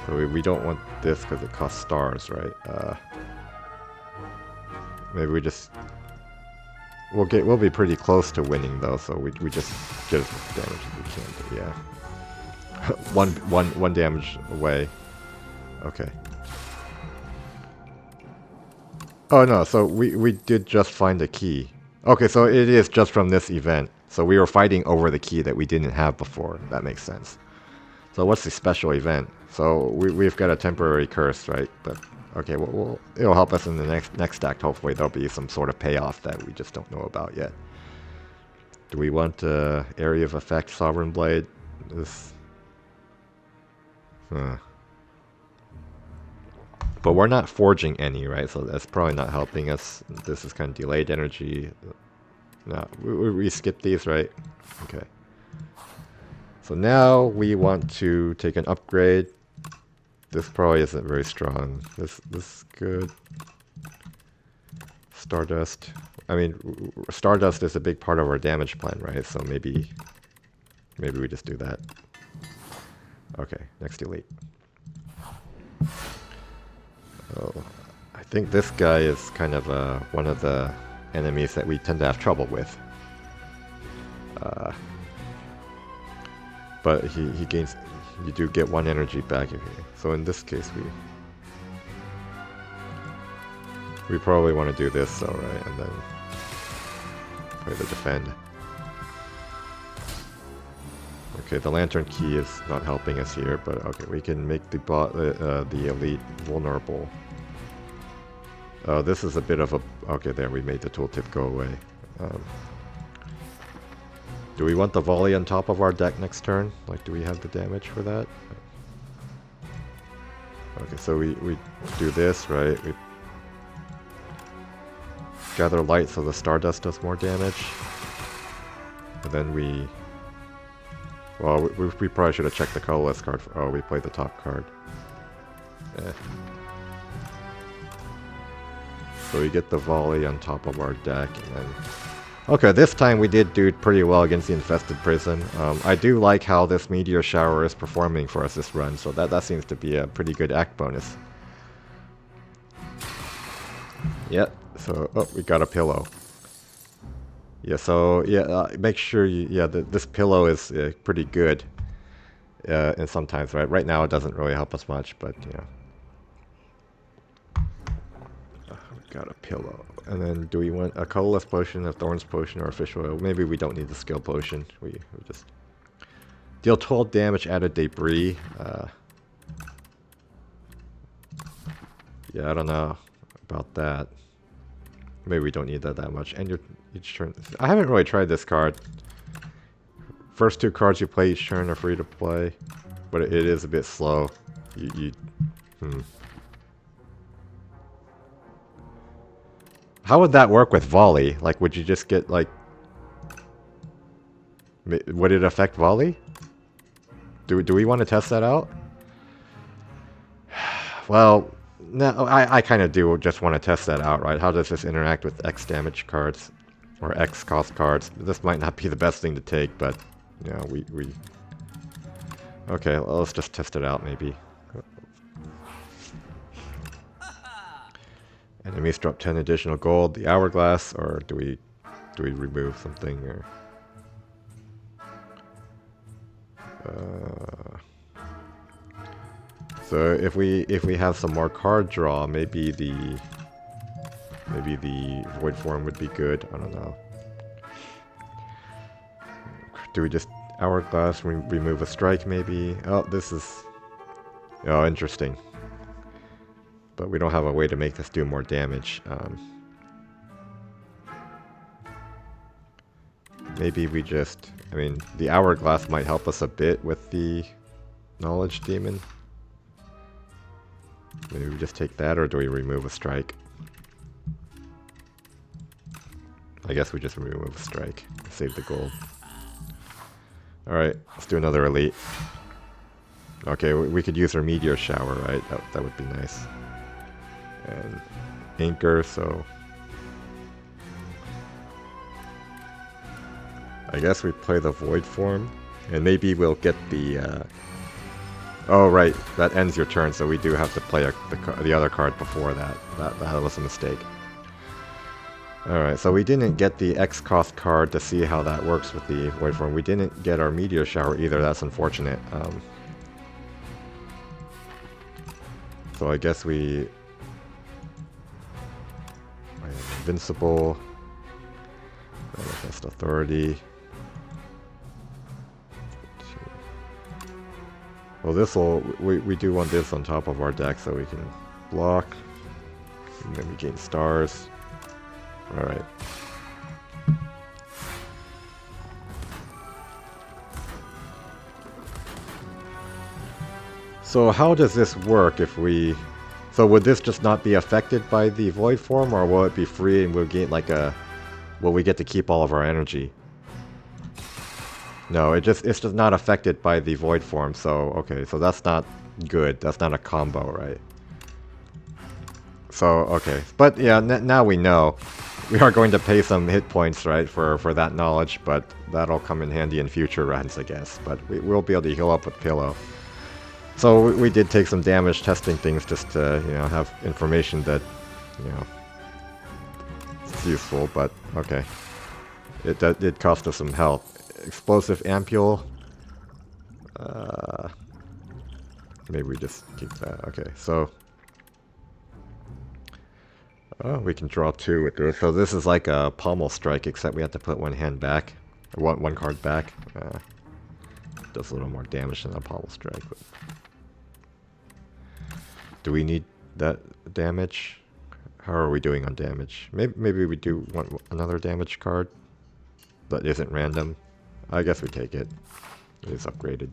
And we don't want this because it costs stars, right? Maybe we just we'll be pretty close to winning though, so we just get as much damage as we can. But yeah, one damage away. Okay. Oh no, so we did just find a key. Okay, so it is just from this event. So we were fighting over the key that we didn't have before. That makes sense. So what's the special event? So we've got a temporary curse, right? But okay, well it'll help us in the next act. Hopefully there'll be some sort of payoff that we just don't know about yet. Do we want area of effect Sovereign Blade? This. But we're not forging any, right? So that's probably not helping us. This is kind of delayed energy. No, we skip these, right? Okay. So now we want to take an upgrade. This probably isn't very strong. This is good. Stardust. I mean, Stardust is a big part of our damage plan, right? So maybe we just do that. Okay, next elite. Oh, I think this guy is kind of one of the enemies that we tend to have trouble with. But he gains... You do get 1 energy back if you... So in this case we probably want to do this though, right? And then play the defend. Okay, the lantern key is not helping us here, but okay, we can make the elite vulnerable. Oh, this is a bit of a... Okay, there, we made the tooltip go away. Do we want the volley on top of our deck next turn? Like, do we have the damage for that? Okay, so we do this, right? We gather light so the Stardust does more damage. And then we Well, we probably should have checked the colorless card. Oh, we played the top card. Eh. So we get the volley on top of our deck, and then... Okay, this time we did do pretty well against the Infested Prison. I do like how this Meteor Shower is performing for us this run, so that seems to be a pretty good act bonus. Yep, so... Oh, we got a pillow. Yeah, so, yeah, make sure you... Yeah, this pillow is pretty good. And sometimes, right? Right now it doesn't really help us much, but, you know. Got a pillow. And then do we want a colorless potion, a thorns potion, or a fish oil? Maybe we don't need the skill potion. We just deal 12 damage, add a debris. Yeah, I don't know about that. Maybe we don't need that much. And each turn... I haven't really tried this card. First 2 cards you play each turn are free to play. But it is a bit slow. How would that work with volley? Like, would you just get, like... Would it affect volley? Do we want to test that out? Well, no, I kind of do just want to test that out, right? How does this interact with X damage cards? Or X cost cards? This might not be the best thing to take, but, you know, we... Okay, well, let's just test it out, maybe. Enemies drop 10 additional gold. The hourglass, or do we remove something? Or so if we have some more card draw, maybe the void form would be good. I don't know. Do we just hourglass remove a strike? Maybe. Oh, this is interesting. But we don't have a way to make this do more damage. Maybe we just... I mean, the hourglass might help us a bit with the knowledge demon. Maybe we just take that, or do we remove a strike? I guess we just remove a strike. Save the gold. Alright, let's do another elite. Okay, we could use our meteor shower, right? That would be nice. And anchor, so I guess we play the void form, and maybe we'll get the oh right, that ends your turn, so we do have to play the other card before that. That was a mistake. Alright, so we didn't get the X cost card to see how that works with the void form. We didn't get our meteor shower either. That's unfortunate. So I guess we... Invincible, Manifest Authority. Well, we do want this on top of our deck so we can block. And then we gain stars. Alright. So how does this work if we... So would this just not be affected by the void form, or will it be free and we'll get like a... Will we get to keep all of our energy? No, it's just not affected by the void form, so okay, so that's not good. That's not a combo, right? So, okay. But yeah, now we know. We are going to pay some hit points, right, for that knowledge, but that'll come in handy in future runs, I guess. But we'll be able to heal up with Pillow. So we did take some damage testing things just to, you know, have information that, you know, it's useful, but okay. It did cost us some health. Explosive Ampule. Maybe we just keep that. Okay, so... Oh, we can draw 2 with this. So this is like a pommel strike, except we have to put one hand back. One card back. Does a little more damage than a pommel strike. But... Do we need that damage? How are we doing on damage? Maybe we do want another damage card that isn't random. I guess we take it. It is upgraded.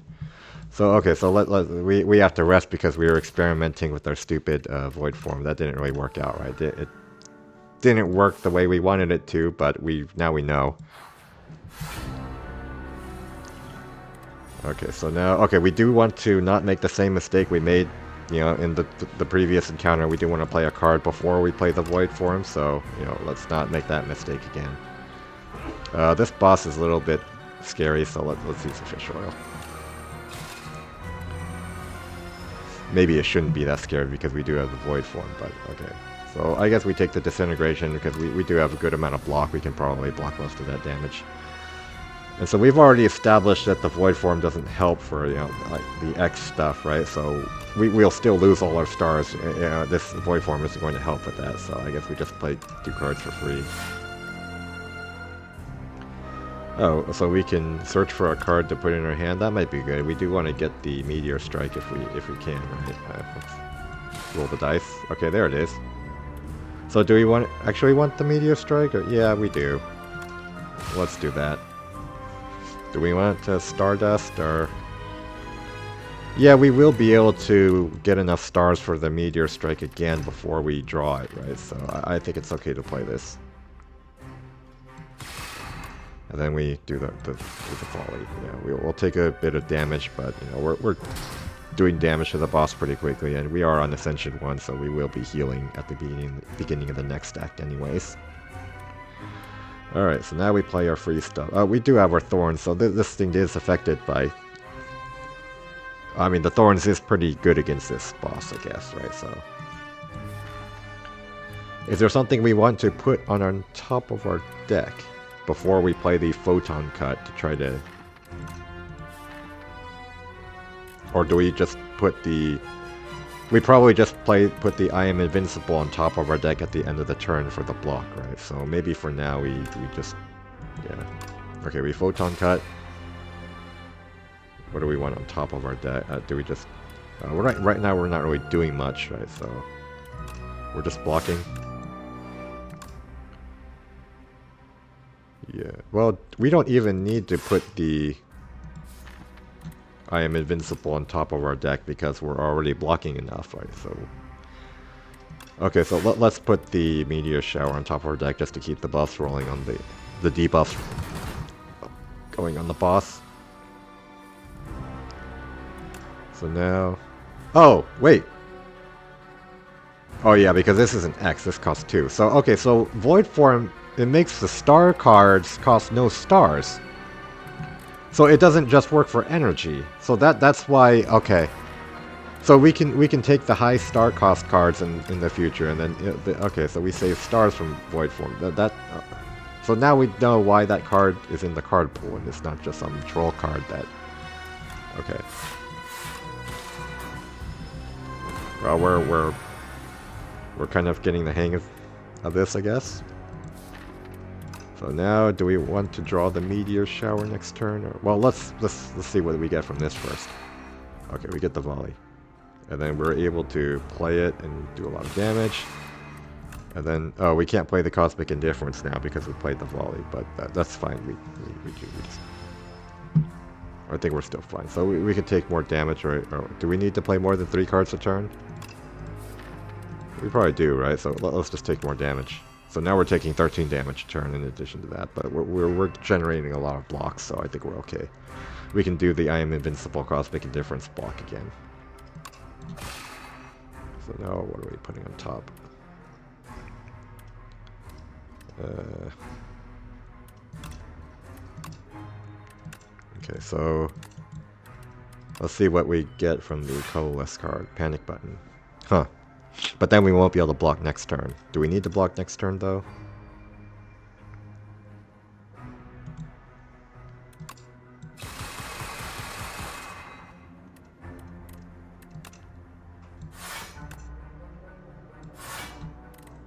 So okay, so we have to rest because we were experimenting with our stupid void form. That didn't really work out, right? It didn't work the way we wanted it to, but now we know. Okay, so now, okay, we do want to not make the same mistake we made, you know, in the previous encounter. We do want to play a card before we play the Void Form, so, you know, let's not make that mistake again. This boss is a little bit scary, so let's use the fish oil. Maybe it shouldn't be that scary because we do have the Void Form, but okay. So I guess we take the Disintegration because we do have a good amount of block. We can probably block most of that damage. And so we've already established that the Void Form doesn't help for, you know, like the X stuff, right? So we'll still lose all our stars. You know, this Void Form isn't going to help with that, so I guess we just play 2 cards for free. Oh, so we can search for a card to put in our hand. That might be good. We do want to get the Meteor Strike if we can, right? Let's roll the dice. Okay, there it is. So do we actually want the Meteor Strike? Or, yeah, we do. Let's do that. Do we want Stardust or... Yeah, we will be able to get enough stars for the Meteor Strike again before we draw it, right? So I think it's okay to play this. And then we do the volley. Yeah, we'll take a bit of damage, but you know we're doing damage to the boss pretty quickly, and we are on Ascension 1, so we will be healing at the beginning of the next act anyways. Alright, so now we play our free stuff. We do have our Thorns, so this thing is affected by... I mean, the Thorns is pretty good against this boss, I guess, right? So... Is there something we want to put on top of our deck before we play the Photon Cut to try to... Or do we just put the... We probably just put the I Am Invincible on top of our deck at the end of the turn for the block, right? So maybe for now we just... Yeah. Okay, we Photon Cut. What do we want on top of our deck? Do we just... right now we're not really doing much, right? So... We're just blocking. Yeah. Well, we don't even need to put the... I Am Invincible on top of our deck because we're already blocking enough, right? So, okay, so let's put the Meteor Shower on top of our deck just to keep the buffs rolling on the debuffs going on the boss. So now, oh wait, oh yeah, because this is an X, this costs 2. So okay, so Void Form, it makes the star cards cost no stars. So it doesn't just work for energy. So that's why, okay. So we can take the high star cost cards in the future, and then okay. So we save stars from Void Form. So now we know why that card is in the card pool, and it's not just some troll card that. Okay. Well, we're kind of getting the hang of this, I guess. So now, do we want to draw the Meteor Shower next turn? Or, well, let's see what we get from this first. Okay, we get the volley. And then we're able to play it and do a lot of damage. And then, oh, we can't play the Cosmic Indifference now because we played the volley, but that's fine. We just... I think we're still fine. So we can take more damage, right? Or do we need to play more than 3 cards a turn? We probably do, right? So let's just take more damage. So now we're taking 13 damage a turn in addition to that, but we're generating a lot of blocks, so I think we're okay. We can do the I Am Invincible Cosmic Indifference block again. So now what are we putting on top? Okay, so let's see what we get from the colorless card, Panic Button. Huh. But then we won't be able to block next turn. Do we need to block next turn, though?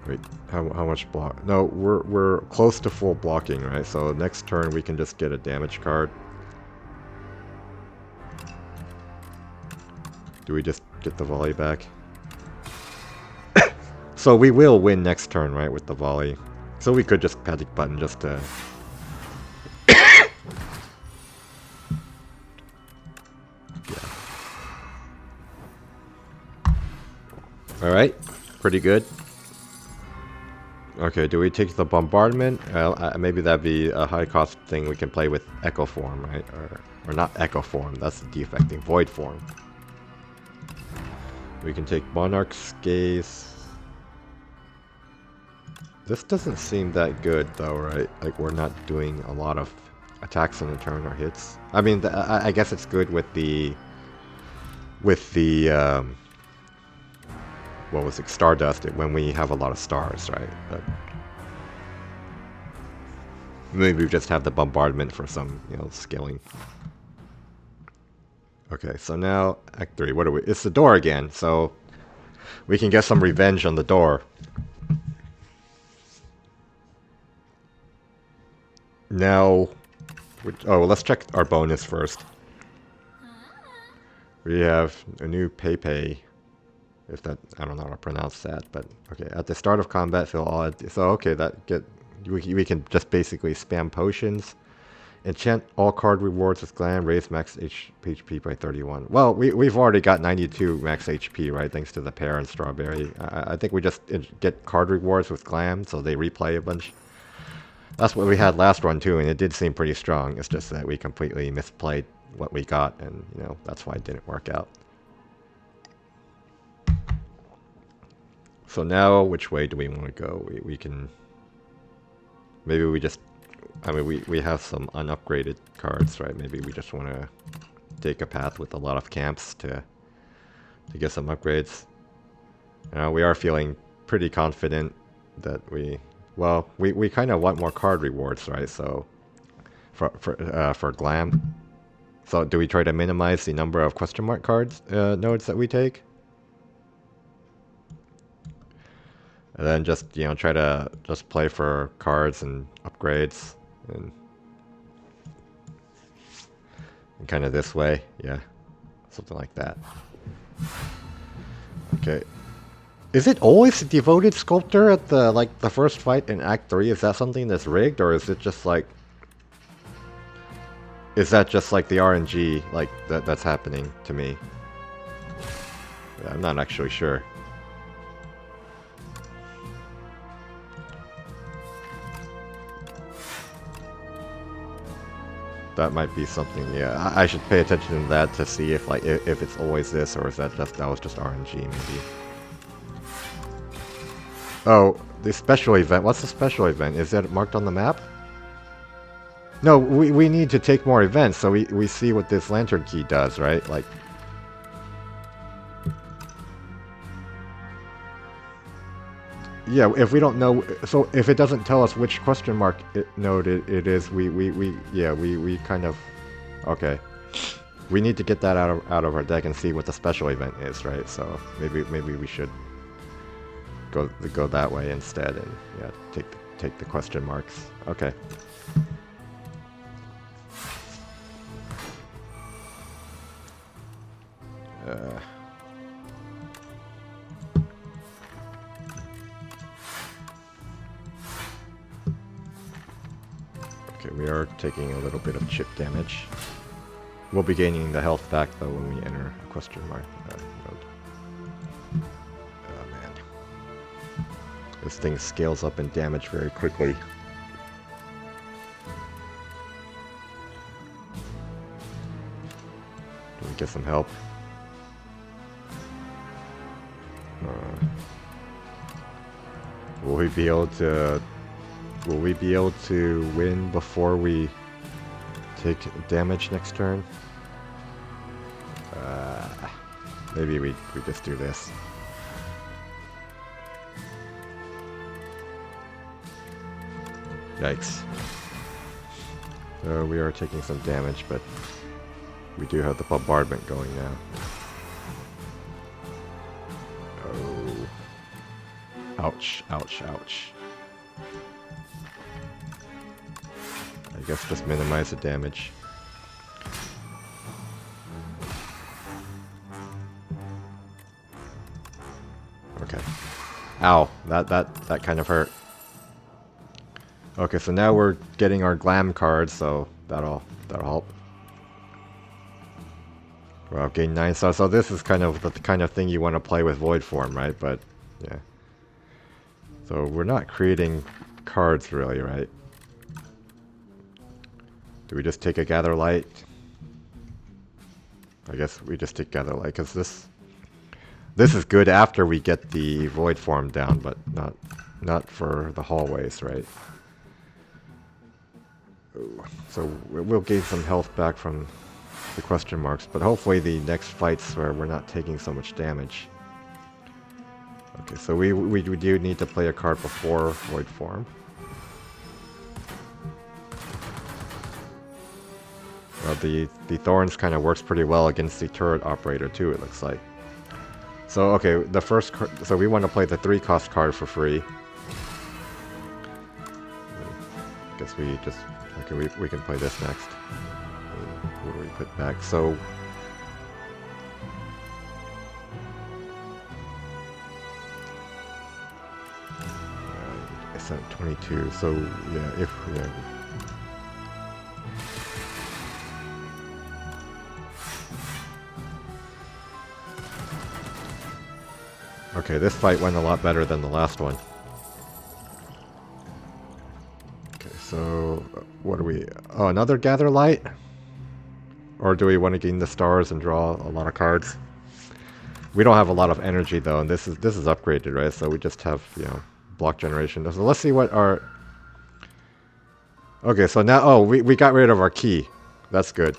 Wait, how much block? No, we're close to full blocking, right? So next turn we can just get a damage card. Do we just get the volley back? So we will win next turn, right, with the volley. So we could just Panic Button just to... Yeah. Alright, pretty good. Okay, do we take the bombardment? Well, maybe that'd be a high cost thing we can play with Echo Form, right? Or not Echo Form, that's the defect thing, Void Form. We can take Monarch's Gaze. This doesn't seem that good though, right? Like we're not doing a lot of attacks on the turn or hits. I mean, I guess it's good with the what was it, Stardust, when we have a lot of stars, right? But maybe we just have the bombardment for some, you know, scaling. Okay, so now Act 3, what are we? It's the door again, so we can get some revenge on the door. Now, oh, let's check our bonus first. We have a new Pepe. If that, I don't know how to pronounce that, but okay. At the start of combat, fill all. So okay, we can just basically spam potions, enchant all card rewards with Glam, raise max HP by 31. Well, we've already got 92 max HP, right? Thanks to the pear and strawberry. I think we just get card rewards with Glam, so they replay a bunch. That's what we had last run too, and it did seem pretty strong. It's just that we completely misplayed what we got, and you know that's why it didn't work out. So now, which way do we want to go? We can... Maybe we just... I mean, we have some unupgraded cards, right? Maybe we just want to take a path with a lot of camps to get some upgrades. We are feeling pretty confident that we... Well, we kind of want more card rewards, right? So, for Glam. So, do we try to minimize the number of question mark cards nodes that we take? And then just, you know, try to just play for cards and upgrades and kind of this way. Yeah. Something like that. Okay. Is it always a devoted sculptor at the first fight in Act 3? Is that something that's rigged, or is it just like... Is that just like the RNG like that's happening to me? Yeah, I'm not actually sure. That might be something, yeah. I should pay attention to that to see if if it's always this, or is that was just RNG maybe. Oh, the special event. What's the special event? Is that marked on the map? No, we need to take more events so we see what this lantern key does, right? Like... Yeah, if we don't know, so if it doesn't tell us which question mark node it is, we kind of... Okay. We need to get that out of our deck and see what the special event is, right? So maybe we should go that way instead, and yeah, take the question marks. Okay. Okay, we are taking a little bit of chip damage. We'll be gaining the health back though when we enter a question mark node. Oh man. This thing scales up in damage very quickly. Do we get some help? Will we be able to... Will we be able to win before we take damage next turn? Maybe we just do this. Yikes. So we are taking some damage, but we do have the bombardment going now. Oh. Ouch, ouch, ouch. I guess just minimize the damage. Okay. Ow, that kind of hurt. Okay, so now we're getting our glam cards, so that'll help. Well, gain 9 stars. So this is kind of the kind of thing you want to play with Void Form, right? But yeah. So we're not creating cards really, right? Do we just take a Gather Light? I guess we just take Gather Light, because this is good after we get the Void Form down, but not for the hallways, right? Ooh. So we'll gain some health back from the question marks, but hopefully the next fights where we're not taking so much damage. Okay, so we do need to play a card before Void Form. Well, the Thorns kind of works pretty well against the Turret Operator too, it looks like. So, okay, the first card, so we want to play the 3-cost card for free. I guess we just, okay, we can play this next. What do we put back? So, it's at 22, so yeah, yeah. Okay, this fight went a lot better than the last one. Okay, so what do we... Oh, another Gather Light? Or do we want to gain the stars and draw a lot of cards? We don't have a lot of energy though, and this is upgraded, right? So we just have, you know, block generation. So let's see what our... Okay, so now... Oh, we got rid of our key. That's good.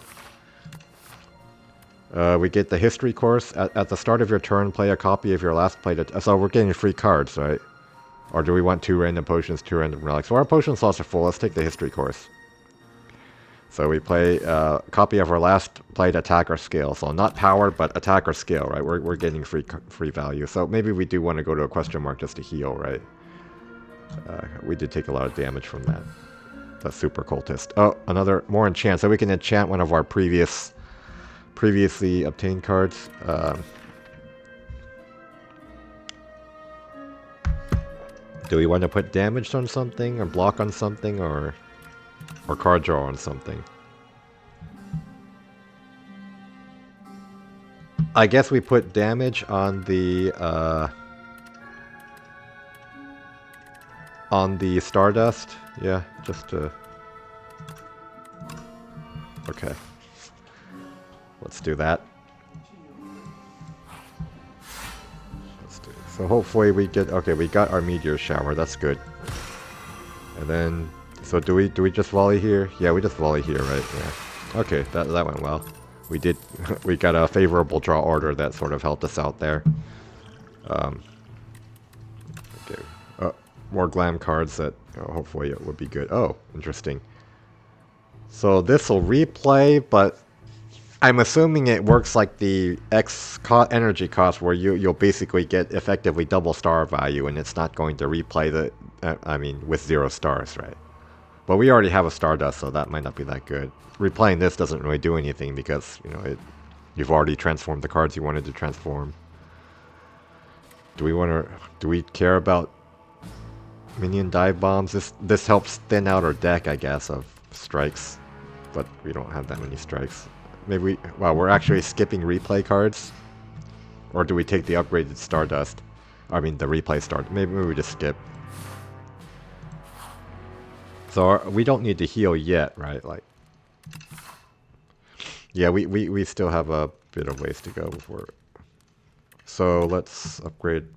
We get the history course. At the start of your turn, play a copy of your last played... So we're getting free cards, right? Or do we want 2 random potions, 2 random relics? So our potion slots are full. Let's take the history course. So we play a copy of our last played attack or skill. So not power, but attack or skill, right? We're getting free value. So maybe we do want to go to a question mark just to heal, right? We did take a lot of damage from that. The super cultist. Oh, another more enchant. So we can enchant one of our previously obtained cards. Do we want to put damage on something, or block on something, or card draw on something? I guess we put damage on the Stardust. Yeah, just to... Okay. Let's do that. Let's do it. So hopefully we get... Okay, we got our Meteor Shower. That's good. And then... So do we just volley here? Yeah, we just volley here, right? Yeah. Okay, that went well. We did... we got a favorable draw order that sort of helped us out there. Okay. More glam cards that hopefully it would be good. Oh, interesting. So this will replay, but... I'm assuming it works like the energy cost, where you'll basically get effectively double star value, and it's not going to replay the, I mean, with 0 stars, right? But we already have a Stardust, so that might not be that good. Replaying this doesn't really do anything because, you know, you've already transformed the cards you wanted to transform. Do we care about minion dive bombs? This helps thin out our deck, I guess, of strikes, but we don't have that many strikes. Maybe we're actually skipping replay cards? Or do we take the upgraded Stardust? I mean, the replay Stardust. Maybe we just skip. So we don't need to heal yet, right? Like, yeah, we still have a bit of ways to go before. So let's upgrade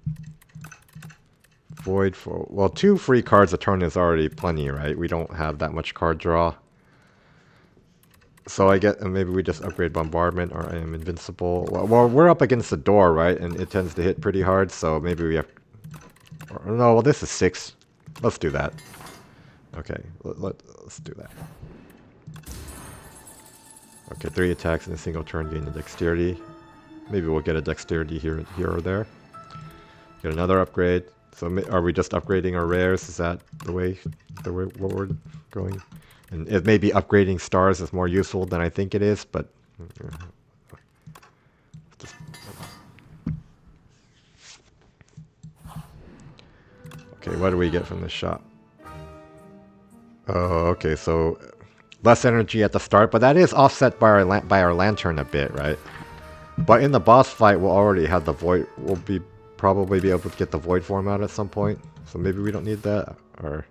Void for... Well, 2 free cards a turn is already plenty, right? We don't have that much card draw. So I get maybe we just upgrade Bombardment, or I am invincible. Well, we're up against the door, right? And it tends to hit pretty hard, so maybe we have... Or, no, well, this is 6. Let's do that. Okay, let's do that. Okay, 3 attacks in a single turn, gain a dexterity. Maybe we'll get a dexterity here or there. Get another upgrade. So are we just upgrading our rares? Is that the way what we're going? And it may be upgrading stars is more useful than I think it is, but... Okay, what do we get from this shop? Oh, okay, so... Less energy at the start, but that is offset by our lantern a bit, right? But in the boss fight, we'll already have the void... We'll probably be able to get the void form out at some point. So maybe we don't need that, or...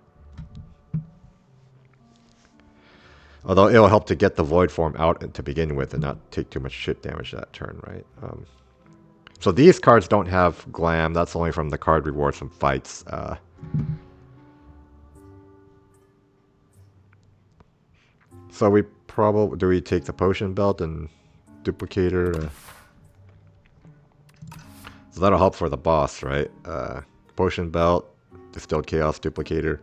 Although it'll help to get the void form out to begin with and not take too much shit damage that turn, right? So these cards don't have glam. That's only from the card rewards from fights. So we probably... Do we take the potion belt and duplicator? So that'll help for the boss, right? Potion belt, distilled chaos duplicator.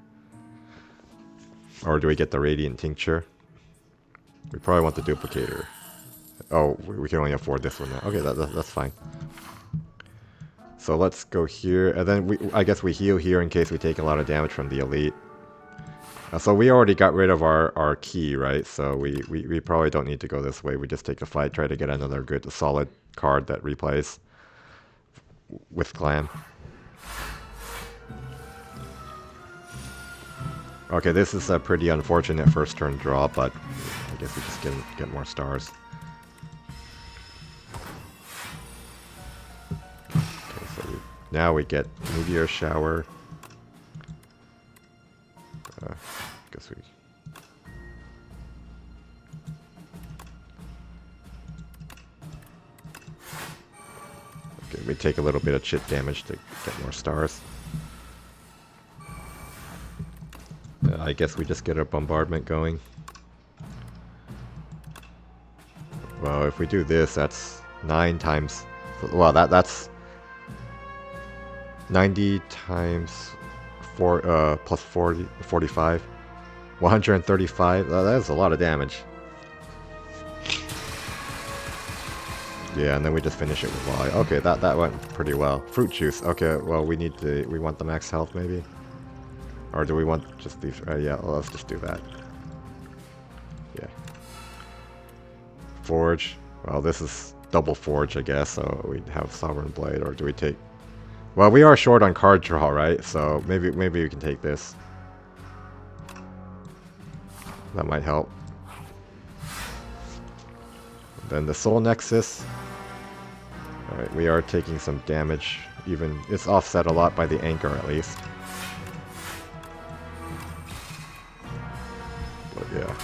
Or do we get the radiant tincture? We probably want the duplicator. Oh, we can only afford this one now. Okay, that's fine. So let's go here, and then I guess we heal here in case we take a lot of damage from the elite. So we already got rid of our key, right? So we probably don't need to go this way. We just take a fight, try to get another good, solid card that replays with glam. Okay, this is a pretty unfortunate first turn draw, but I guess we just get more stars. Okay, so now we get Meteor Shower. Guess we... Okay, we take a little bit of chip damage to get more stars. I guess we just get our bombardment going. Well, if we do this, that's 9 times... Well, that's 90 times 4 plus 40, 45. 135. That's a lot of damage. Yeah, and then we just finish it with volley. Okay, that went pretty well. Fruit juice. Okay, well we want the max health maybe. Or do we want just these? Yeah, well, let's just do that. Yeah. Forge. Well, this is double forge, I guess. So we have Sovereign Blade, or do we take? Well, we are short on card draw, right? So maybe we can take this. That might help. Then the Soul Nexus. Alright, we are taking some damage. Even it's offset a lot by the anchor at least. But yeah.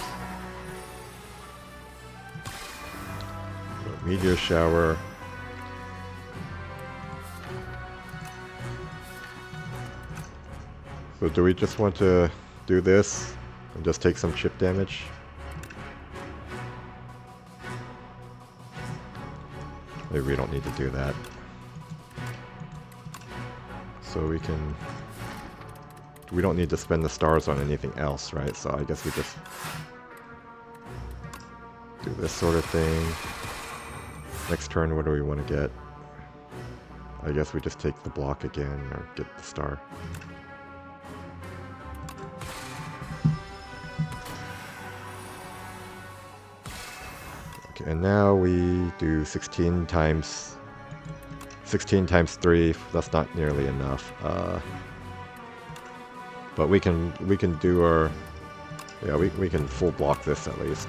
Meteor Shower. So do we just want to do this and just take some chip damage? Maybe we don't need to do that. So we can... We don't need to spend the stars on anything else, right? So I guess we just do this sort of thing. Next turn, what do we want to get? I guess we just take the block again, or get the star. Okay, and now we do 16 times 3. That's not nearly enough. But we can do our... Yeah, we can full block this at least.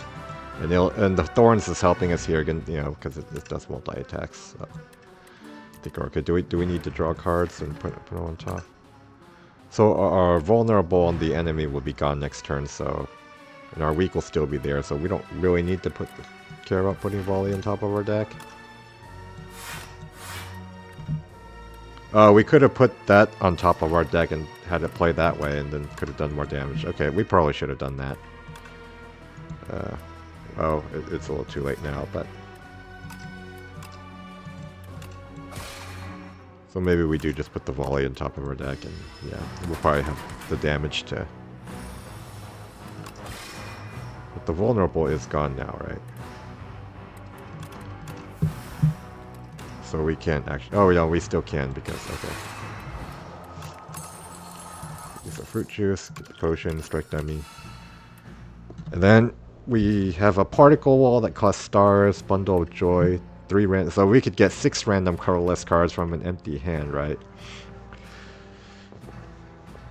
And the Thorns is helping us here again, you know, because it does multi-attacks. So. I think, okay, do we need to draw cards and put them on top? So our vulnerable on the enemy will be gone next turn, so... And our weak will still be there, so we don't really need to care about putting volley on top of our deck. We could have put that on top of our deck and had it play that way, and then could have done more damage. Okay, we probably should have done that. Oh, it's a little too late now, but... So maybe we do just put the volley on top of our deck, and yeah, we'll probably have the damage to... But the vulnerable is gone now, right? So we can't actually... Oh, no, we still can because... Okay. Use a fruit juice, get the potion, strike dummy. And then we have a particle wall that costs stars, bundle of joy, 3 random... So we could get 6 random colorless cards from an empty hand, right?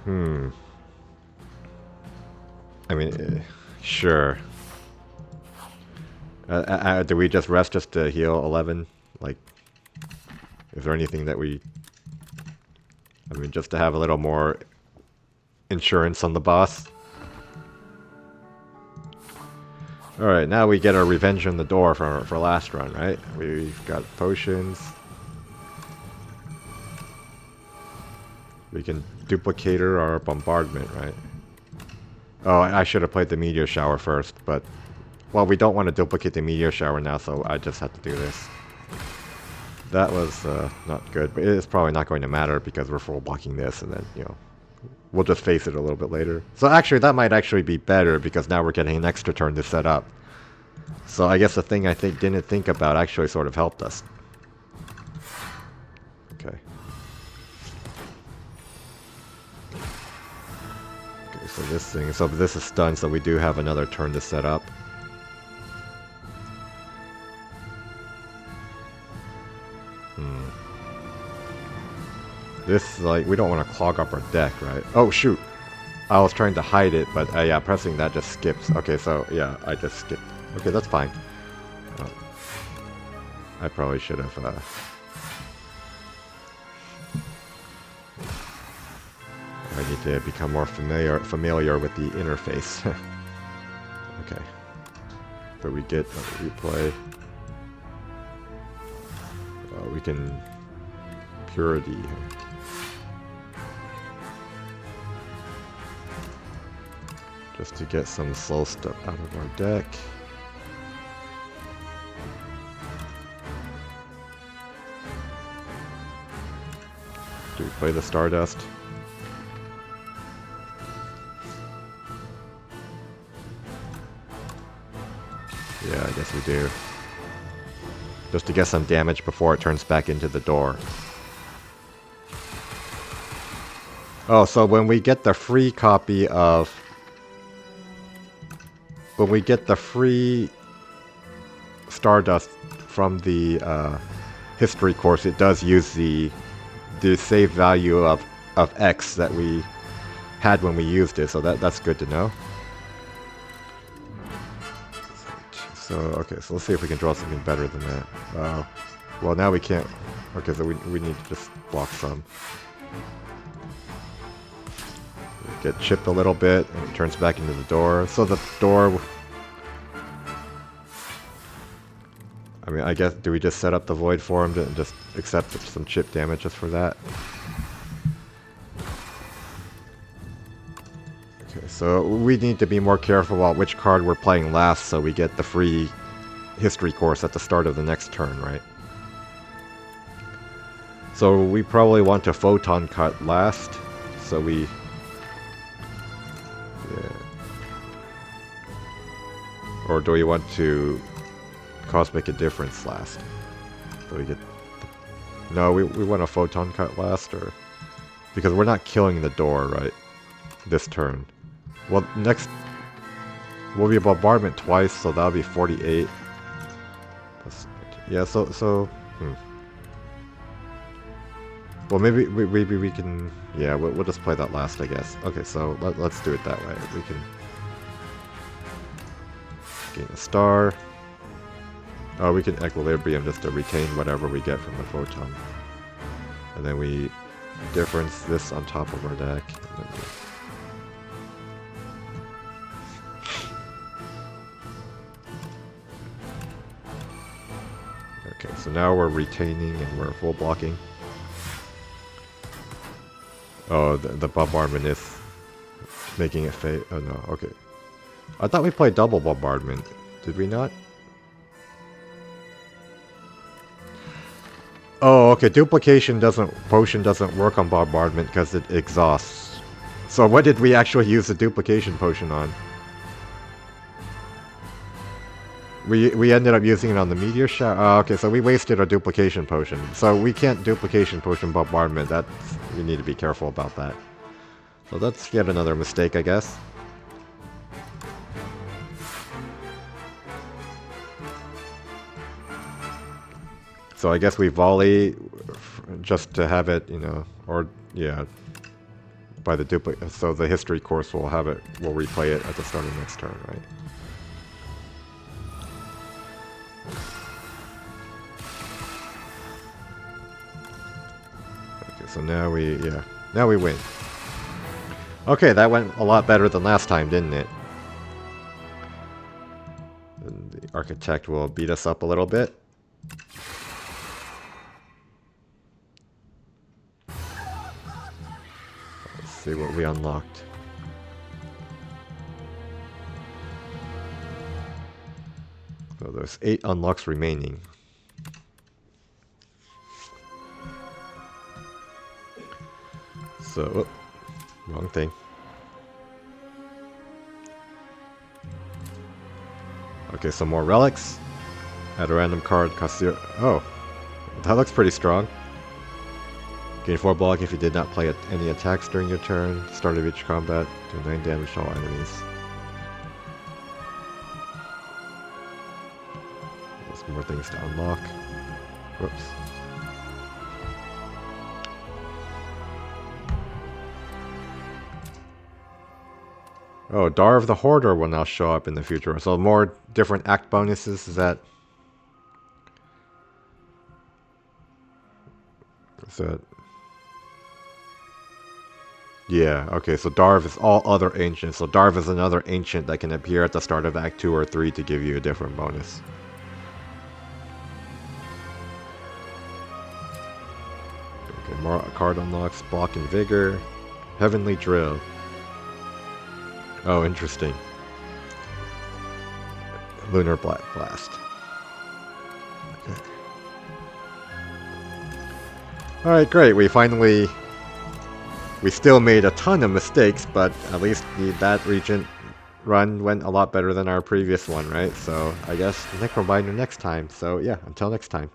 I mean, sure. Do we just rest just to heal 11? Like, is there anything that we... I mean, just to have a little more insurance on the boss. Alright, now we get our revenge on the door for last run, right? We've got potions. We can duplicate our bombardment, right? Oh, I should have played the meteor shower first, but... Well, we don't want to duplicate the meteor shower now, so I just have to do this. That was not good, but it's probably not going to matter because we're full blocking this, and then, you know, we'll just face it a little bit later. So actually, that might actually be better because now we're getting an extra turn to set up. So I guess the thing I didn't think about actually sort of helped us. Okay. Okay, so this is stunned, so we do have another turn to set up. This, like, we don't want to clog up our deck, right? Oh, shoot! I was trying to hide it, but yeah, pressing that just skips. Okay, so, yeah, I just skipped. Okay, that's fine. I probably should have, I need to become more familiar with the interface. Okay. So we get a replay. We can... Purity. Just to get some slow stuff out of our deck. Do we play the Stardust? Yeah, I guess we do. Just to get some damage before it turns back into the door. Oh, so when we get the free copy of... When we get the free Stardust from the history course, it does use the save value of X that we had when we used it, so that's good to know. So, okay, so let's see if we can draw something better than that. Well, now we can't... Okay, so we need to just block some. Get chipped a little bit, and it turns back into the door. So the door... I mean, I guess, do we just set up the Void for him and just accept some chip damage just for that? Okay, so we need to be more careful about which card we're playing last so we get the free history course at the start of the next turn, right? So we probably want to Photon Cut last, so we... Yeah. Or do we want to Cosmic Indifference last? So we get... No, we want to Photon Cut last, or... Because we're not killing the door, right? This turn. Well, next... We'll be Bombardment twice, so that'll be 48. Yeah, so... Well, maybe we can... Yeah, we'll just play that last, I guess. Okay, so let's do it that way. We can... Gain a star. Oh, we can Equilibrium just to retain whatever we get from the Photon. And then we difference this on top of our deck. And then okay, so now we're retaining and we're full blocking. Oh, the bombardment is making it fade. Oh no, okay. I thought we played double bombardment. Did we not? Oh, okay. Potion doesn't work on bombardment because it exhausts. So what did we actually use the duplication potion on? We ended up using it on the meteor shower. Oh, okay, so we wasted our duplication potion. So we can't duplication potion bombardment. We need to be careful about that. So that's yet another mistake, I guess. So I guess we volley just to have it, you know, or yeah, by the duplicate. So the history course will have it. We'll replay it at the start of the next turn, right? Okay, so now yeah. Now we win. Okay, that went a lot better than last time, didn't it? And the architect will beat us up a little bit. Let's see what we unlocked. So there's 8 unlocks remaining. So, oh, wrong thing. Okay, some more relics. Add a random card, cost 0. Oh, that looks pretty strong. Gain 4 block if you did not play any attacks during your turn. Start of each combat, do 9 damage to all enemies. There's more things to unlock. Whoops. Oh, Darv the Hoarder will now show up in the future. So more different act bonuses, is that... Is that... Yeah, okay, so Darv is all other ancients. So Darv is another ancient that can appear at the start of Act 2 or 3 to give you a different bonus. Okay, more card unlocks, Block and Vigor, Heavenly Drill. Oh, interesting. Lunar Blast. Okay. Alright, great. We still made a ton of mistakes, but at least that Regent run went a lot better than our previous one, right? So I guess Necrominer next time. So yeah, until next time.